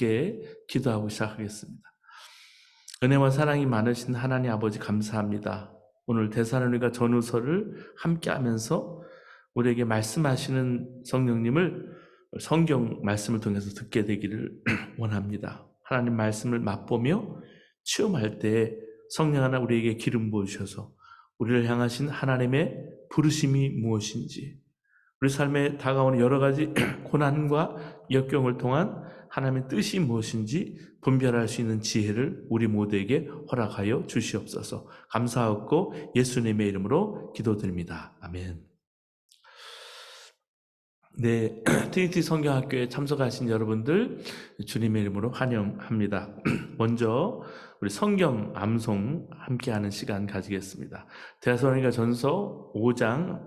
함께 기도하고 시작하겠습니다. 은혜와 사랑이 많으신 하나님 아버지 감사합니다. 오늘 데살로니가 전후서를 함께 하면서 우리에게 말씀하시는 성령님을 성경 말씀을 통해서 듣게 되기를 원합니다. 하나님 말씀을 맛보며 체험할 때 성령 하나 우리에게 기름 부으셔서 우리를 향하신 하나님의 부르심이 무엇인지, 우리 삶에 다가오는 여러 가지 고난과 역경을 통한 하나님의 뜻이 무엇인지 분별할 수 있는 지혜를 우리 모두에게 허락하여 주시옵소서. 감사하고 예수님의 이름으로 기도드립니다. 아멘. 네, 트리니티 성경학교에 참석하신 여러분들 주님의 이름으로 환영합니다. 먼저 우리 성경 암송 함께하는 시간 가지겠습니다. 데살로니가 전서 5장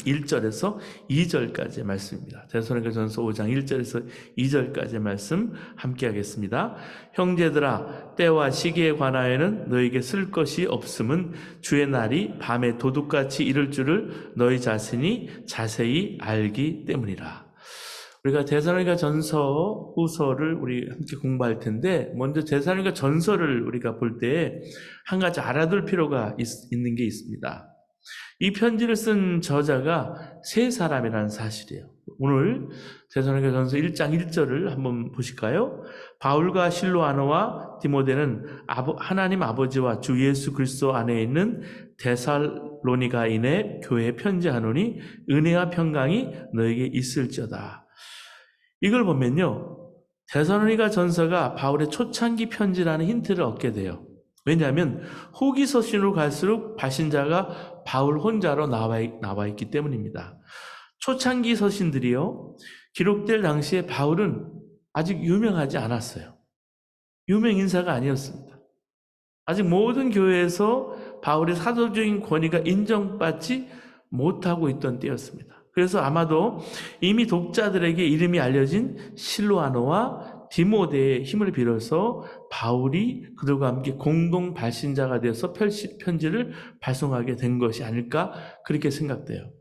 1절에서 2절까지의 말씀입니다. 데살로니가 전서 5장 1절에서 2절까지의 말씀 함께하겠습니다. 형제들아, 때와 시기에 관하여는 너에게 쓸 것이 없음은 주의 날이 밤에 도둑같이 이를 줄을 너희 자신이 자세히 알기 때문이라. 우리가 데살로니가 전서 후서를 우리 함께 공부할 텐데, 먼저 데살로니가 전서를 우리가 볼 때 한 가지 알아둘 필요가 있는 게 있습니다. 이 편지를 쓴 저자가 세 사람이라는 사실이에요. 오늘 데살로니가 전서 1장 1절을 한번 보실까요? 바울과 실로아노와 디모데는 하나님 아버지와 주 예수 그리스도 안에 있는 데살로니가인의 교회에 편지하노니 은혜와 평강이 너에게 있을지어다. 이걸 보면요, 데살로니가 전서가 바울의 초창기 편지라는 힌트를 얻게 돼요. 왜냐하면 후기 서신으로 갈수록 발신자가 바울 혼자로 나와 있기 때문입니다. 초창기 서신들이요, 기록될 당시에 바울은 아직 유명하지 않았어요. 유명 인사가 아니었습니다. 아직 모든 교회에서 바울의 사도적인 권위가 인정받지 못하고 있던 때였습니다. 그래서 아마도 이미 독자들에게 이름이 알려진 실로아노와 디모데의 힘을 빌어서 바울이 그들과 함께 공동 발신자가 되어서 편지를 발송하게 된 것이 아닐까, 그렇게 생각돼요.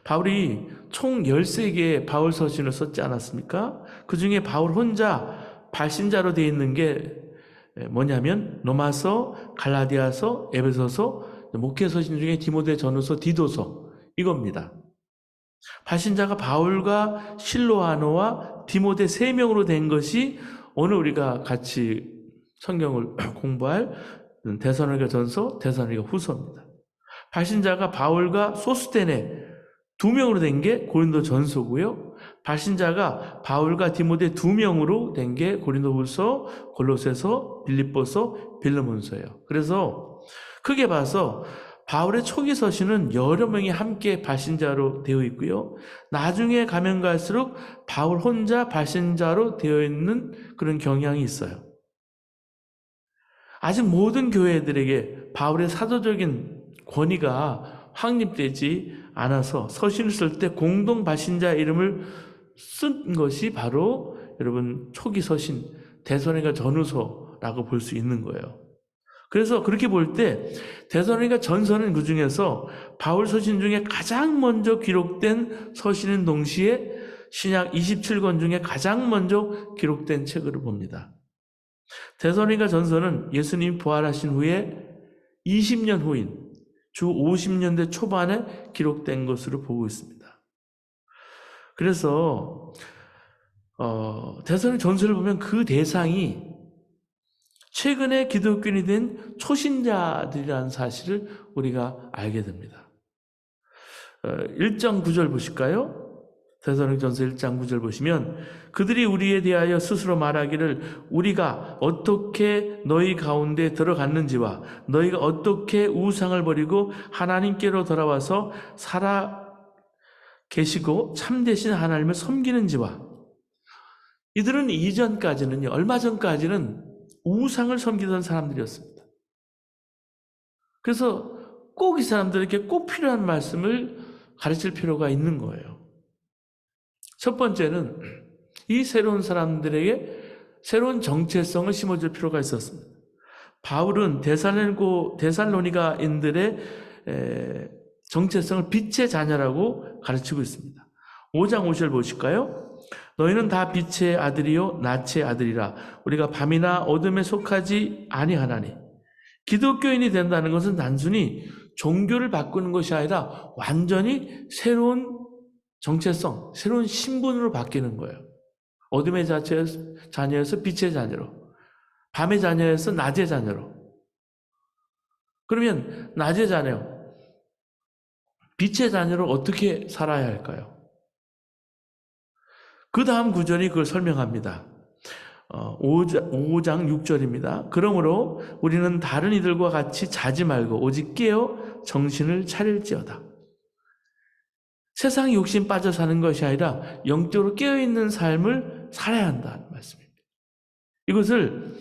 바울이 총 13개의 바울 서신을 썼지 않았습니까? 그 중에 바울 혼자 발신자로 되어 있는 게 뭐냐면 로마서, 갈라디아서, 에베소서, 목회 서신 중에 디모데 전후서, 디도서, 이겁니다. 발신자가 바울과 실로아노와 디모데 3명으로 된 것이 오늘 우리가 같이 성경을 공부할 데살로니가 전서, 데살로니가 후서입니다. 발신자가 바울과 소스테네 2명으로 된 게 고린도 전서고요. 발신자가 바울과 디모데 2명으로 된 게 고린도 후서, 골로새서, 빌립보서, 빌레몬서예요. 그래서 크게 봐서 바울의 초기 서신은 여러 명이 함께 발신자로 되어 있고요. 나중에 가면 갈수록 바울 혼자 발신자로 되어 있는 그런 경향이 있어요. 아직 모든 교회들에게 바울의 사도적인 권위가 확립되지 않아서 서신을 쓸 때 공동 발신자 이름을 쓴 것이 바로 여러분 초기 서신 데살로니가 전후서라고 볼 수 있는 거예요. 그래서 그렇게 볼 때 데살로니가 전서는 그 중에서 바울 서신 중에 가장 먼저 기록된 서신인 동시에 신약 27권 중에 가장 먼저 기록된 책으로 봅니다. 데살로니가 전서는 예수님이 부활하신 후에 20년 후인 주 50년대 초반에 기록된 것으로 보고 있습니다. 그래서 데살로니가 전서를 보면 그 대상이 최근에 기독교인이 된 초신자들이라는 사실을 우리가 알게 됩니다. 1장 9절 보실까요? 데살로니가전서 1장 9절 보시면 그들이 우리에 대하여 스스로 말하기를 우리가 어떻게 너희 가운데 들어갔는지와 너희가 어떻게 우상을 버리고 하나님께로 돌아와서 살아 계시고 참되신 하나님을 섬기는지와. 이들은 이전까지는요, 얼마 전까지는 우상을 섬기던 사람들이었습니다. 그래서 꼭 이 사람들에게 꼭 필요한 말씀을 가르칠 필요가 있는 거예요. 첫 번째는 이 새로운 사람들에게 새로운 정체성을 심어줄 필요가 있었습니다. 바울은 데살로니가인들의 정체성을 빛의 자녀라고 가르치고 있습니다. 5장 5절 보실까요? 너희는 다 빛의 아들이요 낯의 아들이라. 우리가 밤이나 어둠에 속하지 아니하나니. 기독교인이 된다는 것은 단순히 종교를 바꾸는 것이 아니라 완전히 새로운 정체성, 새로운 신분으로 바뀌는 거예요. 어둠의 자녀에서 빛의 자녀로, 밤의 자녀에서 낮의 자녀로. 그러면 낮의 자녀, 빛의 자녀로 어떻게 살아야 할까요? 그 다음 구절이 그걸 설명합니다. 5장 6절입니다. 그러므로 우리는 다른 이들과 같이 자지 말고 오직 깨어 정신을 차릴지어다. 세상 욕심 빠져 사는 것이 아니라 영적으로 깨어있는 삶을 살아야 한다는 말씀입니다. 이것을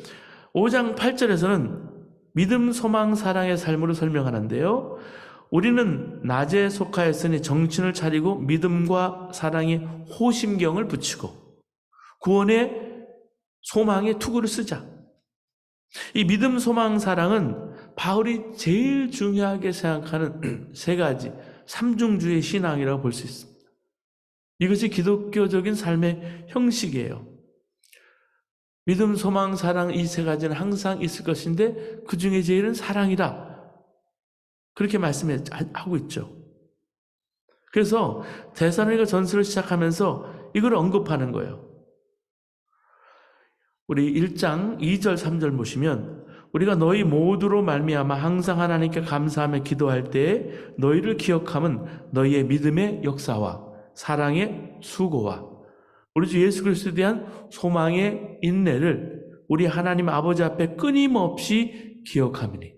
5장 8절에서는 믿음, 소망, 사랑의 삶으로 설명하는데요. 우리는 낮에 속하였으니 정신을 차리고 믿음과 사랑의 호심경을 붙이고 구원의 소망의 투구를 쓰자. 이 믿음, 소망, 사랑은 바울이 제일 중요하게 생각하는 세 가지 삼중주의 신앙이라고 볼 수 있습니다. 이것이 기독교적인 삶의 형식이에요. 믿음, 소망, 사랑 이 세 가지는 항상 있을 것인데 그 중에 제일은 사랑이다. 그렇게 말씀하고 있죠. 그래서 데살로니가 전서를 시작하면서 이걸 언급하는 거예요. 우리 1장 2절 3절 보시면 우리가 너희 모두로 말미암아 항상 하나님께 감사하며 기도할 때에 너희를 기억함은 너희의 믿음의 역사와 사랑의 수고와 우리 주 예수 그리스도에 대한 소망의 인내를 우리 하나님 아버지 앞에 끊임없이 기억함이니.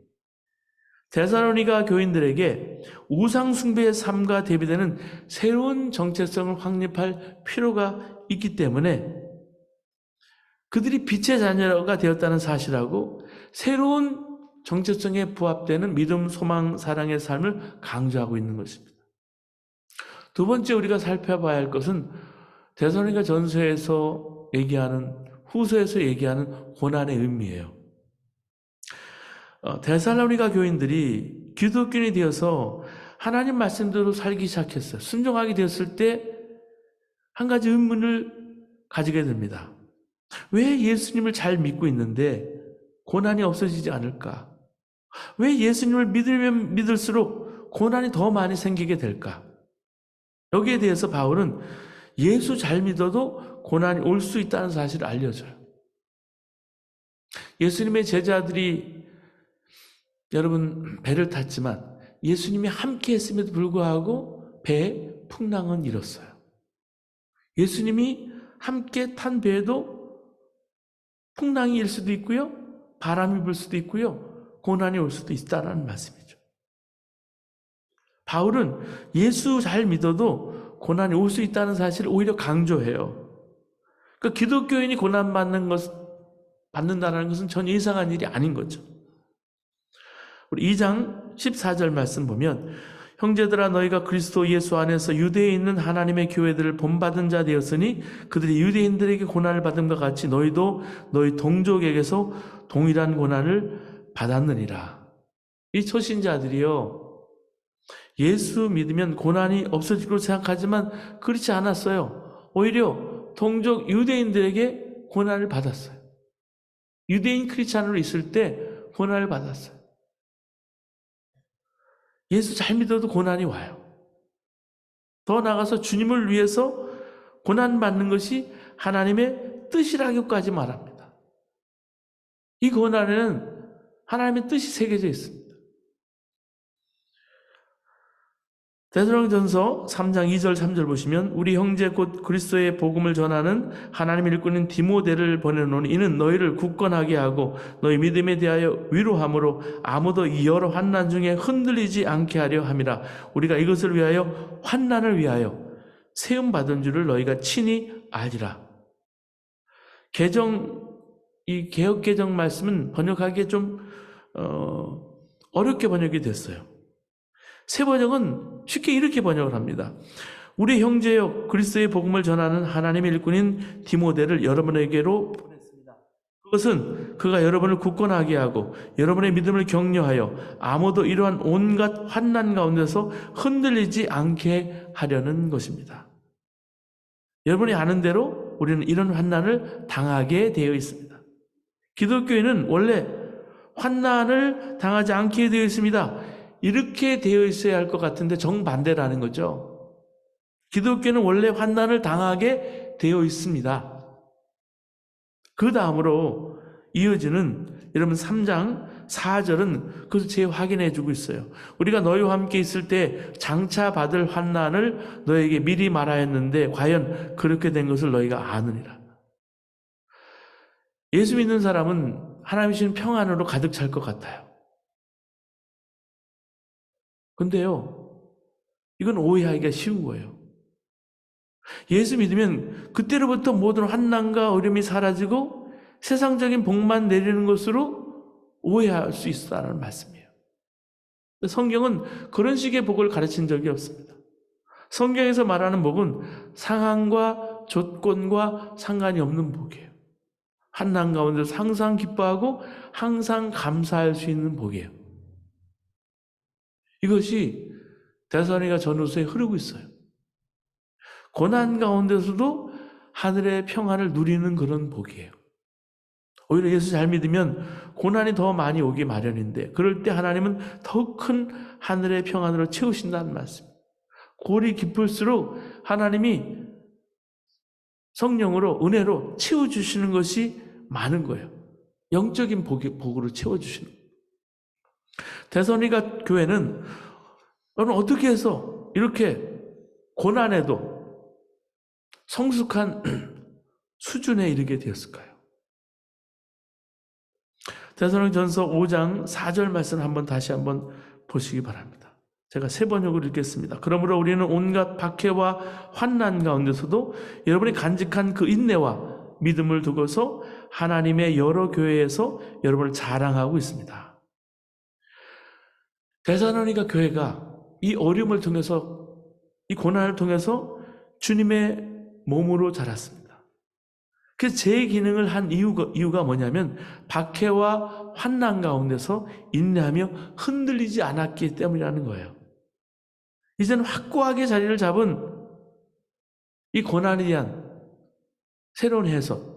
데살로니가 교인들에게 우상 숭배의 삶과 대비되는 새로운 정체성을 확립할 필요가 있기 때문에 그들이 빛의 자녀가 되었다는 사실하고 새로운 정체성에 부합되는 믿음, 소망, 사랑의 삶을 강조하고 있는 것입니다. 두 번째 우리가 살펴봐야 할 것은 데살로니가 전서에서 얘기하는, 후서에서 얘기하는 고난의 의미예요. 데살로니가 교인들이 기독교인이 되어서 하나님 말씀대로 살기 시작했어요. 순종하게 되었을 때 한 가지 의문을 가지게 됩니다. 왜 예수님을 잘 믿고 있는데 고난이 없어지지 않을까? 왜 예수님을 믿으면 믿을수록 고난이 더 많이 생기게 될까? 여기에 대해서 바울은 예수 잘 믿어도 고난이 올 수 있다는 사실을 알려줘요. 예수님의 제자들이 여러분 배를 탔지만 예수님이 함께 했음에도 불구하고 배에 풍랑은 일었어요. 예수님이 함께 탄 배에도 풍랑이 일 수도 있고요. 바람이 불 수도 있고요. 고난이 올 수도 있다는 말씀이죠. 바울은 예수 잘 믿어도 고난이 올 수 있다는 사실을 오히려 강조해요. 그러니까 기독교인이 받는다는 것은 전혀 이상한 일이 아닌 거죠. 우리 2장 14절 말씀 보면 형제들아 너희가 그리스도 예수 안에서 유대에 있는 하나님의 교회들을 본받은 자 되었으니 그들이 유대인들에게 고난을 받음과 같이 너희도 너희 동족에게서 동일한 고난을 받았느니라. 이 초신자들이요 예수 믿으면 고난이 없어질 것으로 생각하지만 그렇지 않았어요. 오히려 동족 유대인들에게 고난을 받았어요. 유대인 크리스찬으로 있을 때 고난을 받았어요. 예수 잘 믿어도 고난이 와요. 더 나아가서 주님을 위해서 고난받는 것이 하나님의 뜻이라고까지 말합니다. 이 고난에는 하나님의 뜻이 새겨져 있습니다. 데살로니가전서 3장 2절 3절 보시면 우리 형제 곧 그리스도의 복음을 전하는 하나님의 일꾼인 디모데를 보내노니 이는 너희를 굳건하게 하고 너희 믿음에 대하여 위로함으로 아무도 이 여러 환난 중에 흔들리지 않게 하려 함이라. 우리가 이것을 위하여 환난을 위하여 세움 받은 줄을 너희가 친히 알리라. 이 개역 개정 말씀은 번역하기에 좀 어렵게 번역이 됐어요. 새 번역은 쉽게 이렇게 번역을 합니다. 우리 형제여 그리스도의 복음을 전하는 하나님의 일꾼인 디모데를 여러분에게로 보냈습니다. 그것은 그가 여러분을 굳건하게 하고 여러분의 믿음을 격려하여 아무도 이러한 온갖 환난 가운데서 흔들리지 않게 하려는 것입니다. 여러분이 아는 대로 우리는 이런 환난을 당하게 되어 있습니다. 기독교인은 원래 환난을 당하지 않게 되어 있습니다. 이렇게 되어 있어야 할 것 같은데 정반대라는 거죠. 기독교는 원래 환난을 당하게 되어 있습니다. 그 다음으로 이어지는 여러분 3장 4절은 그것을 재확인해 주고 있어요. 우리가 너희와 함께 있을 때 장차 받을 환난을 너에게 미리 말하였는데 과연 그렇게 된 것을 너희가 아느니라. 예수 믿는 사람은 하나님 주신 평안으로 가득 찰 것 같아요. 근데요, 이건 오해하기가 쉬운 거예요. 예수 믿으면 그때로부터 모든 환난과 어려움이 사라지고 세상적인 복만 내리는 것으로 오해할 수 있다는 말씀이에요. 성경은 그런 식의 복을 가르친 적이 없습니다. 성경에서 말하는 복은 상황과 조건과 상관이 없는 복이에요. 환난 가운데서 항상 기뻐하고 항상 감사할 수 있는 복이에요. 이것이 데살로니가 전후서에 흐르고 있어요. 고난 가운데서도 하늘의 평안을 누리는 그런 복이에요. 오히려 예수 잘 믿으면 고난이 더 많이 오기 마련인데 그럴 때 하나님은 더 큰 하늘의 평안으로 채우신다는 말씀. 골이 깊을수록 하나님이 성령으로 은혜로 채워주시는 것이 많은 거예요. 영적인 복으로 채워주시는 거예요. 데살로니가 교회는 여러분 어떻게 해서 이렇게 고난에도 성숙한 수준에 이르게 되었을까요? 데살로니가전서 5장 4절 말씀 다시 한번 보시기 바랍니다. 제가 세 번역으로 읽겠습니다. 그러므로 우리는 온갖 박해와 환난 가운데서도 여러분이 간직한 그 인내와 믿음을 두고서 하나님의 여러 교회에서 여러분을 자랑하고 있습니다. 데살로니가 교회가 이 어려움을 통해서 이 고난을 통해서 주님의 몸으로 자랐습니다. 그 제 기능을 한 이유가 뭐냐면 박해와 환난 가운데서 인내하며 흔들리지 않았기 때문이라는 거예요. 이제는 확고하게 자리를 잡은 이 고난에 대한 새로운 해석.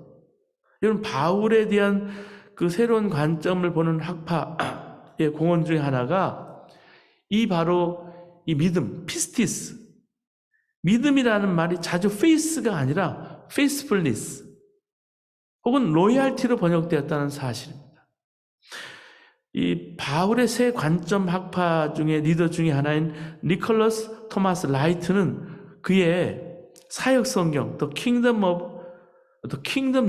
여러분 바울에 대한 그 새로운 관점을 보는 학파의 공헌 중에 하나가 바로 이 믿음, 피스티스. 믿음이라는 말이 자주 faith가 아니라 faithfulness 혹은 로얄티로 번역되었다는 사실입니다. 이 바울의 새 관점 학파 중에 리더 중에 하나인 니콜러스 토마스 라이트는 그의 사역 성경 The Kingdom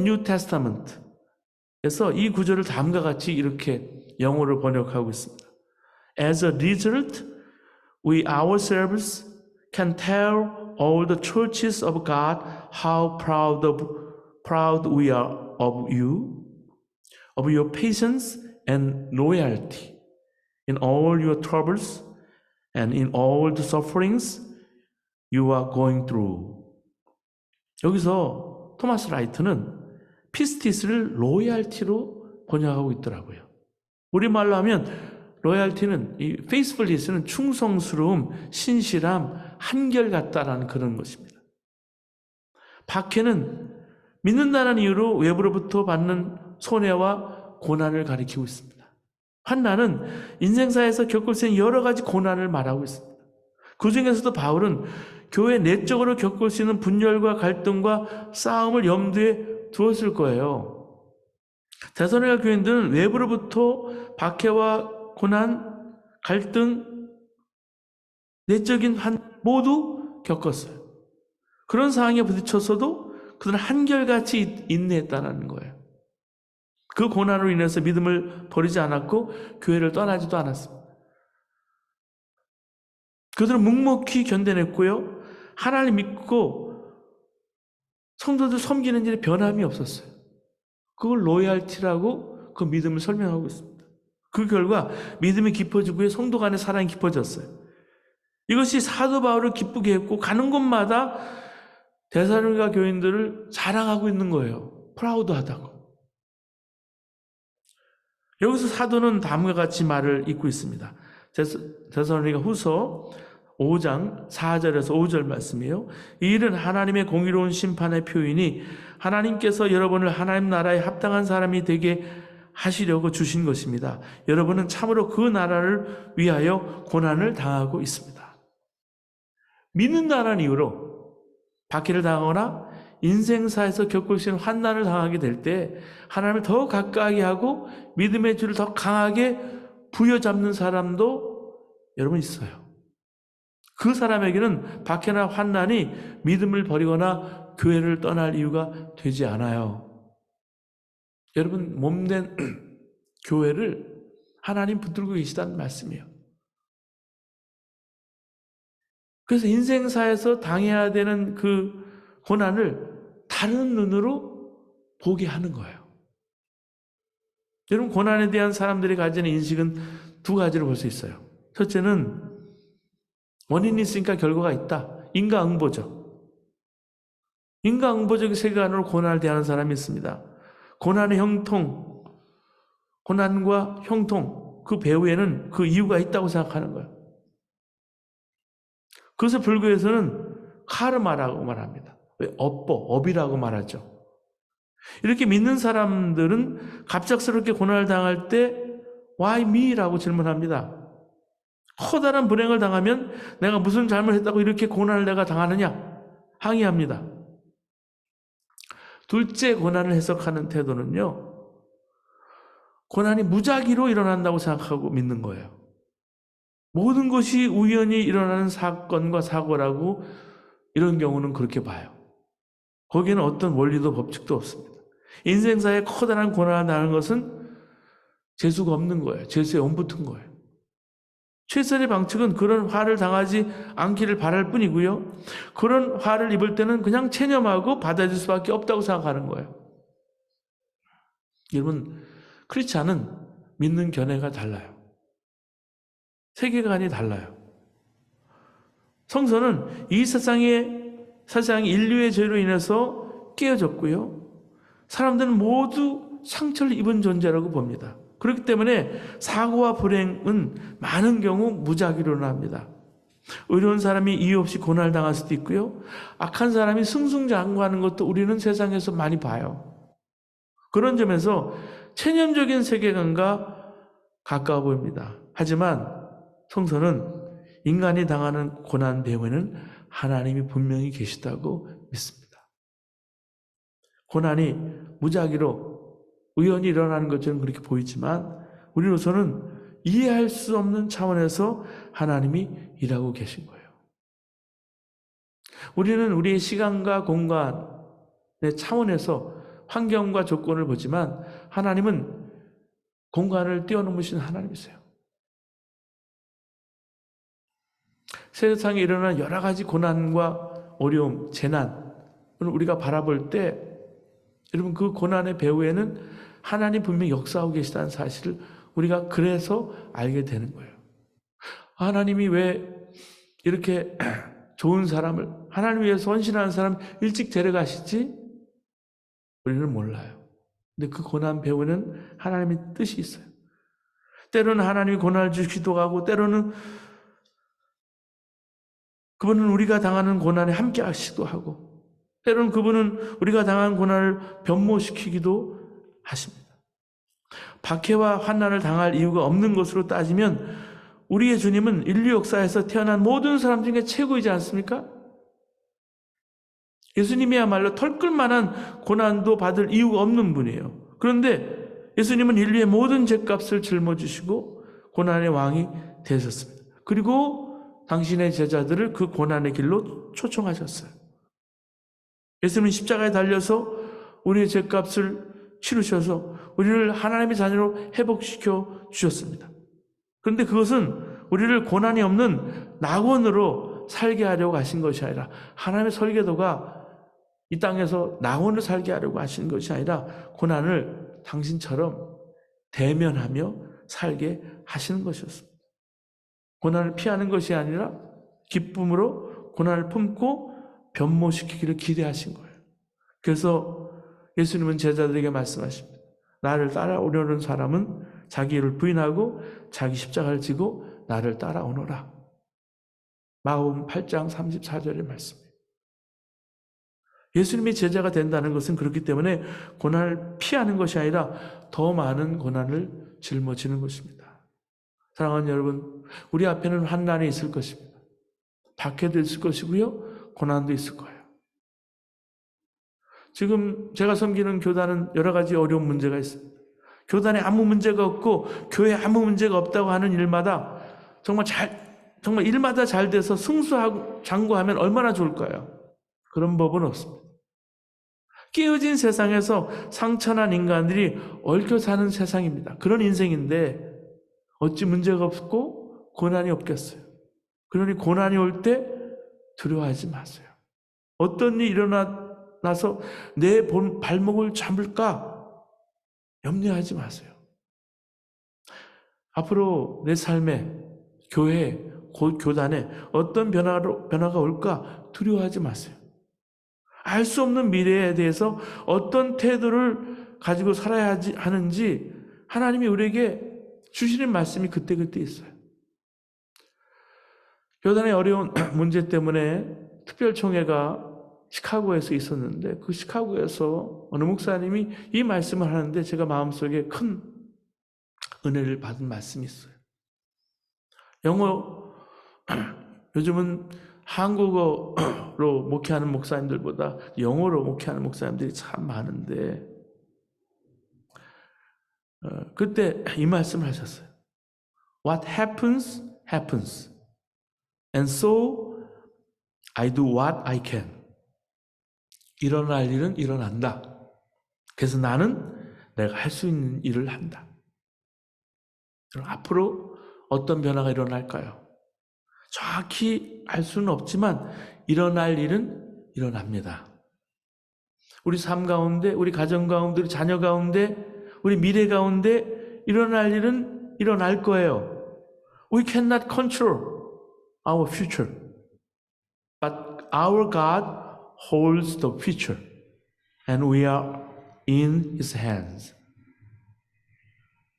New Testament에서 이 구절을 다음과 같이 이렇게 영어로 번역하고 있습니다. As a result, we ourselves can tell all the churches of God how proud we are of you, of your patience and loyalty in all your troubles and in all the sufferings you are going through. 여기서 토마스 라이트는 피스티스를 로얄티로 번역하고 있더라고요. 우리말로 하면 로얄티는 이 faithfulness는 충성스러움, 신실함, 한결같다라는 그런 것입니다. 박해는 믿는다는 이유로 외부로부터 받는 손해와 고난을 가리키고 있습니다. 환난은 인생사에서 겪을 수 있는 여러 가지 고난을 말하고 있습니다. 그 중에서도 바울은 교회 내적으로 겪을 수 있는 분열과 갈등과 싸움을 염두에 두었을 거예요. 데살로니가 교인들은 외부로부터 박해와 고난, 갈등, 내적인 모두 겪었어요. 그런 상황에 부딪혔어도 그들은 한결같이 인내했다는 거예요. 그 고난으로 인해서 믿음을 버리지 않았고 교회를 떠나지도 않았습니다. 그들은 묵묵히 견뎌냈고요. 하나님 믿고 성도들 섬기는 일에 변함이 없었어요. 그걸 로얄티라고 그 믿음을 설명하고 있습니다. 그 결과 믿음이 깊어지고요. 성도 간의 사랑이 깊어졌어요. 이것이 사도 바울을 기쁘게 했고 가는 곳마다 데살로니가 교인들을 자랑하고 있는 거예요. 프라우드하다고. 여기서 사도는 다음과 같이 말을 잇고 있습니다. 데살로니가 후서 5장 4절에서 5절 말씀이에요. 이 일은 하나님의 공의로운 심판의 표이니 하나님께서 여러분을 하나님 나라에 합당한 사람이 되게 하시려고 주신 것입니다. 여러분은 참으로 그 나라를 위하여 고난을 당하고 있습니다. 믿는다는 이유로 박해를 당하거나 인생사에서 겪을 수 있는 환난을 당하게 될 때 하나님을 더 가까이 하고 믿음의 줄을 더 강하게 부여잡는 사람도 여러분 있어요. 그 사람에게는 박해나 환난이 믿음을 버리거나 교회를 떠날 이유가 되지 않아요. 여러분 몸된 교회를 하나님 붙들고 계시다는 말씀이에요. 그래서 인생사에서 당해야 되는 그 고난을 다른 눈으로 보게 하는 거예요. 여러분 고난에 대한 사람들이 가지는 인식은 두 가지로 볼 수 있어요. 첫째는 원인이 있으니까 결과가 있다. 인과응보죠. 인과응보적 세계관으로 고난을 대하는 사람이 있습니다. 고난의 형통, 고난과 형통, 그 배후에는 그 이유가 있다고 생각하는 거예요. 그래서 불교에서는 카르마라고 말합니다. 왜? 업이라고 말하죠. 이렇게 믿는 사람들은 갑작스럽게 고난을 당할 때 Why me? 라고 질문합니다. 커다란 불행을 당하면 내가 무슨 잘못했다고 이렇게 고난을 내가 당하느냐? 항의합니다. 둘째 고난을 해석하는 태도는요, 고난이 무작위로 일어난다고 생각하고 믿는 거예요. 모든 것이 우연히 일어나는 사건과 사고라고 이런 경우는 그렇게 봐요. 거기에는 어떤 원리도 법칙도 없습니다. 인생사에 커다란 고난을 당하는 것은 재수가 없는 거예요. 재수에 옴붙은 거예요. 최선의 방책은 그런 화를 당하지 않기를 바랄 뿐이고요. 그런 화를 입을 때는 그냥 체념하고 받아들일 수밖에 없다고 생각하는 거예요. 여러분, 크리스찬은 믿는 견해가 달라요. 세계관이 달라요. 성서는 이 세상이 인류의 죄로 인해서 깨어졌고요. 사람들은 모두 상처를 입은 존재라고 봅니다. 그렇기 때문에 사고와 불행은 많은 경우 무작위로 일어납니다. 의로운 사람이 이유 없이 고난을 당할 수도 있고요. 악한 사람이 승승장구하는 것도 우리는 세상에서 많이 봐요. 그런 점에서 체념적인 세계관과 가까워 보입니다. 하지만 성서는 인간이 당하는 고난 배후에는 하나님이 분명히 계시다고 믿습니다. 고난이 무작위로 우연히 일어나는 것처럼 그렇게 보이지만 우리로서는 이해할 수 없는 차원에서 하나님이 일하고 계신 거예요. 우리는 우리의 시간과 공간의 차원에서 환경과 조건을 보지만 하나님은 공간을 뛰어넘으신 하나님이세요. 세상에 일어나는 여러 가지 고난과 어려움, 재난을 우리가 바라볼 때 여러분 그 고난의 배후에는 하나님 분명히 역사하고 계시다는 사실을 우리가 그래서 알게 되는 거예요. 하나님이 왜 이렇게 좋은 사람을 하나님 위해서 헌신하는 사람 일찍 데려가시지? 우리는 몰라요. 근데 그 고난 배후에는 하나님의 뜻이 있어요. 때로는 하나님이 고난을 주시기도 하고 때로는 그분은 우리가 당하는 고난에 함께 하시기도 하고 때로는 그분은 우리가 당한 고난을 변모시키기도 하십니다. 박해와 환난을 당할 이유가 없는 것으로 따지면 우리의 주님은 인류 역사에서 태어난 모든 사람 중에 최고이지 않습니까? 예수님이야말로 털끌만한 고난도 받을 이유가 없는 분이에요. 그런데 예수님은 인류의 모든 죄값을 짊어지시고 고난의 왕이 되셨습니다. 그리고 당신의 제자들을 그 고난의 길로 초청하셨어요. 예수님은 십자가에 달려서 우리의 죄값을 치르셔서 우리를 하나님의 자녀로 회복시켜 주셨습니다. 그런데 그것은 우리를 고난이 없는 낙원으로 살게 하려고 하신 것이 아니라 하나님의 설계도가 이 땅에서 낙원을 살게 하려고 하신 것이 아니라 고난을 당신처럼 대면하며 살게 하시는 것이었습니다. 고난을 피하는 것이 아니라 기쁨으로 고난을 품고 변모시키기를 기대하신 거예요. 그래서 예수님은 제자들에게 말씀하십니다. 나를 따라오려는 사람은 자기 일을 부인하고 자기 십자가를 지고 나를 따라오너라. 마가복음 8장 34절의 말씀이에요. 예수님이 제자가 된다는 것은 그렇기 때문에 고난을 피하는 것이 아니라 더 많은 고난을 짊어지는 것입니다. 사랑하는 여러분, 우리 앞에는 환난이 있을 것입니다. 박해도 있을 것이고요, 고난도 있을 거예요. 지금 제가 섬기는 교단은 여러 가지 어려운 문제가 있습니다. 교단에 아무 문제가 없고 교회에 아무 문제가 없다고 하는 일마다 정말 일마다 잘 돼서 승수하고 장구하면 얼마나 좋을까요? 그런 법은 없습니다. 깨어진 세상에서 상처난 인간들이 얽혀 사는 세상입니다. 그런 인생인데 어찌 문제가 없고 고난이 없겠어요? 그러니 고난이 올 때 두려워하지 마세요. 어떤 일이 일어나서 내 발목을 잡을까? 염려하지 마세요. 앞으로 내 삶에, 교회에, 교단에 어떤 변화가 올까? 두려워하지 마세요. 알 수 없는 미래에 대해서 어떤 태도를 가지고 살아야 하는지 하나님이 우리에게 주시는 말씀이 그때그때 있어요. 교단의 어려운 문제 때문에 특별총회가 시카고에서 있었는데 그 시카고에서 어느 목사님이 이 말씀을 하는데 제가 마음속에 큰 은혜를 받은 말씀이 있어요. 요즘은 한국어로 목회하는 목사님들보다 영어로 목회하는 목사님들이 참 많은데 그때 이 말씀을 하셨어요. What happens, happens. And so I do what I can. 일어날 일은 일어난다. 그래서 나는 내가 할 수 있는 일을 한다. 그럼 앞으로 어떤 변화가 일어날까요? 정확히 알 수는 없지만 일어날 일은 일어납니다. 우리 삶 가운데, 우리 가정 가운데, 우리 자녀 가운데, 우리 미래 가운데 일어날 일은 일어날 거예요. We cannot control our future, but our God holds the future, and we are in His hands.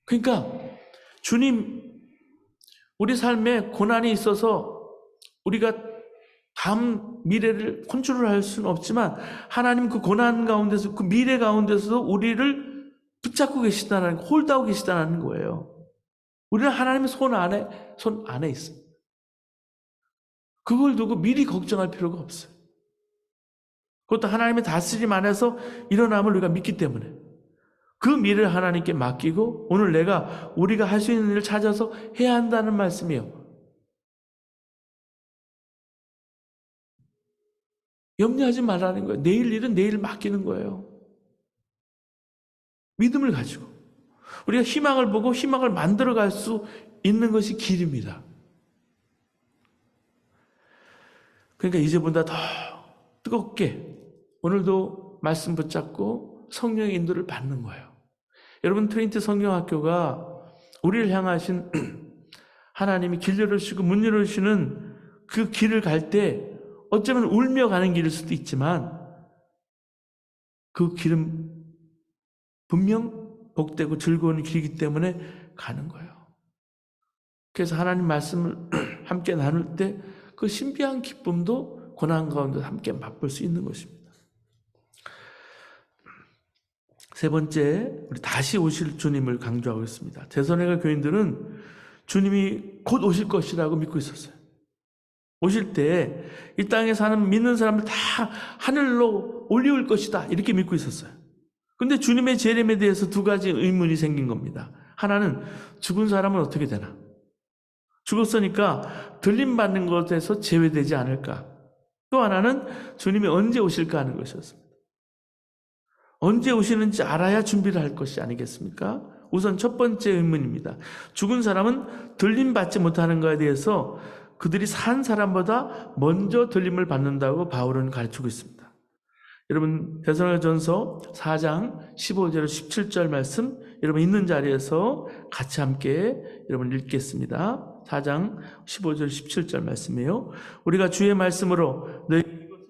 그러니까 주님, 우리 삶에 고난이 있어서 우리가 다음 미래를 컨트롤할 수는 없지만 하나님 그 고난 가운데서, 그 미래 가운데서도 우리를 붙잡고 계시다는, 홀드하고 계시다는 거예요. 우리는 하나님의 손 안에 있습니다. 그걸 두고 미리 걱정할 필요가 없어요. 그것도 하나님의 다스림 안에서 일어남을 우리가 믿기 때문에 그 미래를 하나님께 맡기고 오늘 우리가 할 수 있는 일을 찾아서 해야 한다는 말씀이에요. 염려하지 말라는 거예요. 내일 일은 내일 맡기는 거예요. 믿음을 가지고 우리가 희망을 보고 희망을 만들어갈 수 있는 것이 길입니다. 그러니까 이제보다 더 뜨겁게 오늘도 말씀 붙잡고 성령의 인도를 받는 거예요. 여러분, 트리니티 성경학교가 우리를 향하신 하나님이 길 열어주시고 문 열어주시는 그 길을 갈 때 어쩌면 울며 가는 길일 수도 있지만 그 길은 분명 복되고 즐거운 길이기 때문에 가는 거예요. 그래서 하나님 말씀을 함께 나눌 때 그 신비한 기쁨도 고난 가운데 함께 맛볼 수 있는 것입니다. 세 번째, 우리 다시 오실 주님을 강조하고 있습니다. 데살로니가 교인들은 주님이 곧 오실 것이라고 믿고 있었어요. 오실 때 이 땅에 사는 믿는 사람을 다 하늘로 올리울 것이다 이렇게 믿고 있었어요. 그런데 주님의 재림에 대해서 두 가지 의문이 생긴 겁니다. 하나는 죽은 사람은 어떻게 되나? 죽었으니까 들림받는 것에서 제외되지 않을까? 또 하나는 주님이 언제 오실까 하는 것이었습니다. 언제 오시는지 알아야 준비를 할 것이 아니겠습니까? 우선 첫 번째 의문입니다. 죽은 사람은 들림받지 못하는 것에 대해서 그들이 산 사람보다 먼저 들림을 받는다고 바울은 가르치고 있습니다. 여러분, 데살로니가전서 4장 15절 17절 말씀 여러분 있는 자리에서 같이 함께 여러분 읽겠습니다. 4장 15절 17절 말씀이에요. 우리가 주의 말씀으로 너희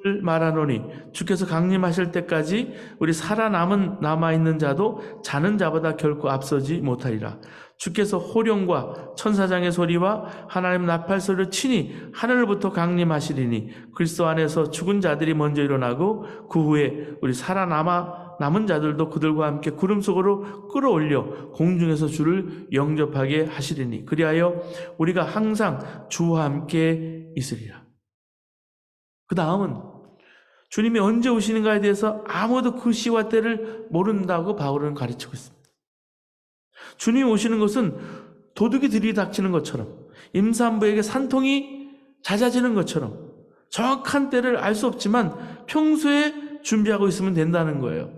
이것을 말하노니 주께서 강림하실 때까지 우리 남아있는 자도 자는 자보다 결코 앞서지 못하리라. 주께서 호령과 천사장의 소리와 하나님 나팔 소리를 친히 하늘부터 강림하시리니 그리스도 안에서 죽은 자들이 먼저 일어나고 그 후에 우리 남은 자들도 그들과 함께 구름 속으로 끌어올려 공중에서 주를 영접하게 하시리니 그리하여 우리가 항상 주와 함께 있으리라. 그 다음은 주님이 언제 오시는가에 대해서 아무도 그 시와 때를 모른다고 바울은 가르치고 있습니다. 주님이 오시는 것은 도둑이 들이닥치는 것처럼 임산부에게 산통이 잦아지는 것처럼 정확한 때를 알 수 없지만 평소에 준비하고 있으면 된다는 거예요.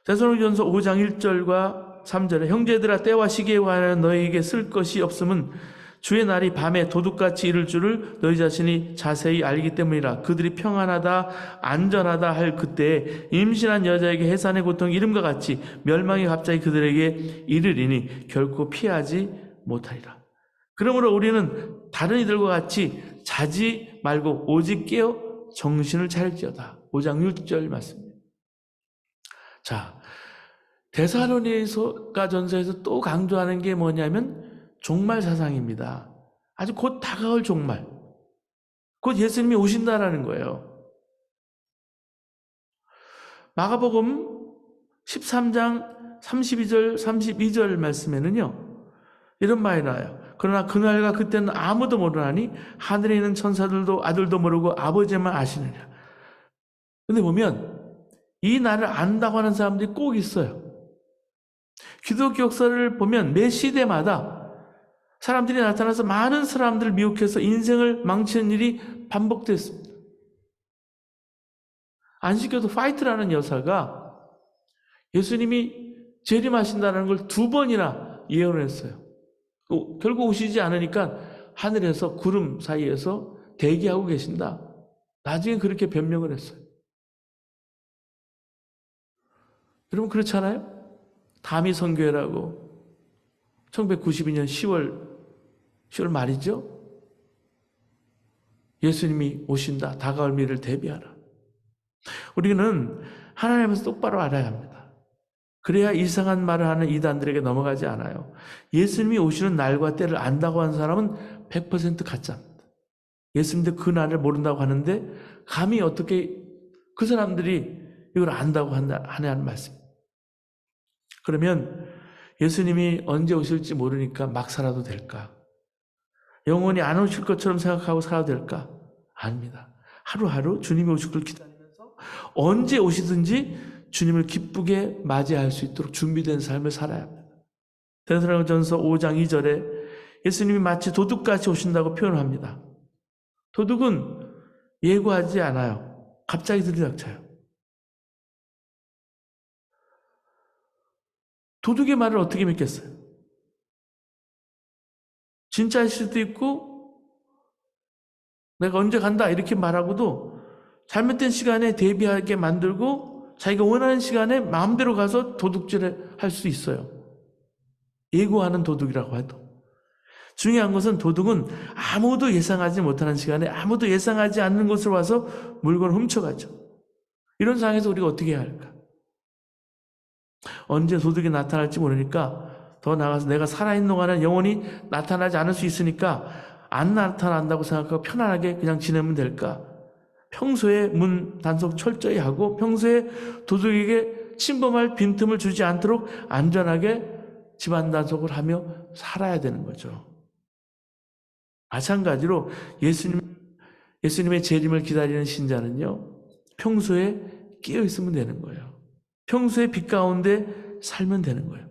데살로니가전서 5장 1절과 3절에 형제들아 때와 시기에 관하여 너희에게 쓸 것이 없음은 주의 날이 밤에 도둑같이 이를 줄을 너희 자신이 자세히 알기 때문이라. 그들이 평안하다 안전하다 할 그때에 임신한 여자에게 해산의 고통이 이름과 같이 멸망이 갑자기 그들에게 이르리니 결코 피하지 못하리라. 그러므로 우리는 다른 이들과 같이 자지 말고 오직 깨어 정신을 차릴지어다. 5장 6절 말씀입니다. 자, 데살로니가전서에서 또 강조하는 게 뭐냐면 종말 사상입니다. 아주 곧 다가올 종말. 곧 예수님이 오신다라는 거예요. 마가복음 13장 32절 32절 말씀에는요. 이런 말이 나와요. 그러나 그날과 그때는 아무도 모르나니 하늘에 있는 천사들도 아들도 모르고 아버지만 아시느니라. 근데 보면 이 날을 안다고 하는 사람들이 꼭 있어요. 기독교 역사를 보면 매 시대마다 사람들이 나타나서 많은 사람들을 미혹해서 인생을 망치는 일이 반복됐습니다. 안식교도 파이트라는 여사가 예수님이 재림하신다는 걸 2번이나 예언을 했어요. 결국 오시지 않으니까 하늘에서 구름 사이에서 대기하고 계신다. 나중에 그렇게 변명을 했어요. 여러분 그렇잖아요? 다미 선교회라고 1992년 10월 말이죠. 예수님이 오신다. 다가올 미래를 대비하라. 우리는 하나님에서 똑바로 알아야 합니다. 그래야 이상한 말을 하는 이단들에게 넘어가지 않아요. 예수님이 오시는 날과 때를 안다고 하는 사람은 100% 가짜입니다. 예수님도 그 날을 모른다고 하는데 감히 어떻게 그 사람들이 이걸 안다고 하냐는 말씀. 그러면 예수님이 언제 오실지 모르니까 막 살아도 될까? 영원히 안 오실 것처럼 생각하고 살아도 될까? 아닙니다. 하루하루 주님이 오실 걸 기다리면서 언제 오시든지 주님을 기쁘게 맞이할 수 있도록 준비된 삶을 살아야 합니다. 데살로니가전서 5장 2절에 예수님이 마치 도둑같이 오신다고 표현합니다. 도둑은 예고하지 않아요. 갑자기 들이닥쳐요. 도둑의 말을 어떻게 믿겠어요? 진짜일 수도 있고 내가 언제 간다 이렇게 말하고도 잘못된 시간에 대비하게 만들고 자기가 원하는 시간에 마음대로 가서 도둑질을 할 수 있어요. 예고하는 도둑이라고 해도. 중요한 것은 도둑은 아무도 예상하지 못하는 시간에 아무도 예상하지 않는 곳으로 와서 물건을 훔쳐가죠. 이런 상황에서 우리가 어떻게 해야 할까? 언제 도둑이 나타날지 모르니까 더 나아가서 내가 살아있는 동안은 영원히 나타나지 않을 수 있으니까 안 나타난다고 생각하고 편안하게 그냥 지내면 될까? 평소에 문 단속 철저히 하고 평소에 도둑에게 침범할 빈틈을 주지 않도록 안전하게 집안 단속을 하며 살아야 되는 거죠. 마찬가지로 예수님의 재림을 기다리는 신자는요. 평소에 깨어 있으면 되는 거예요. 평소에 빛 가운데 살면 되는 거예요.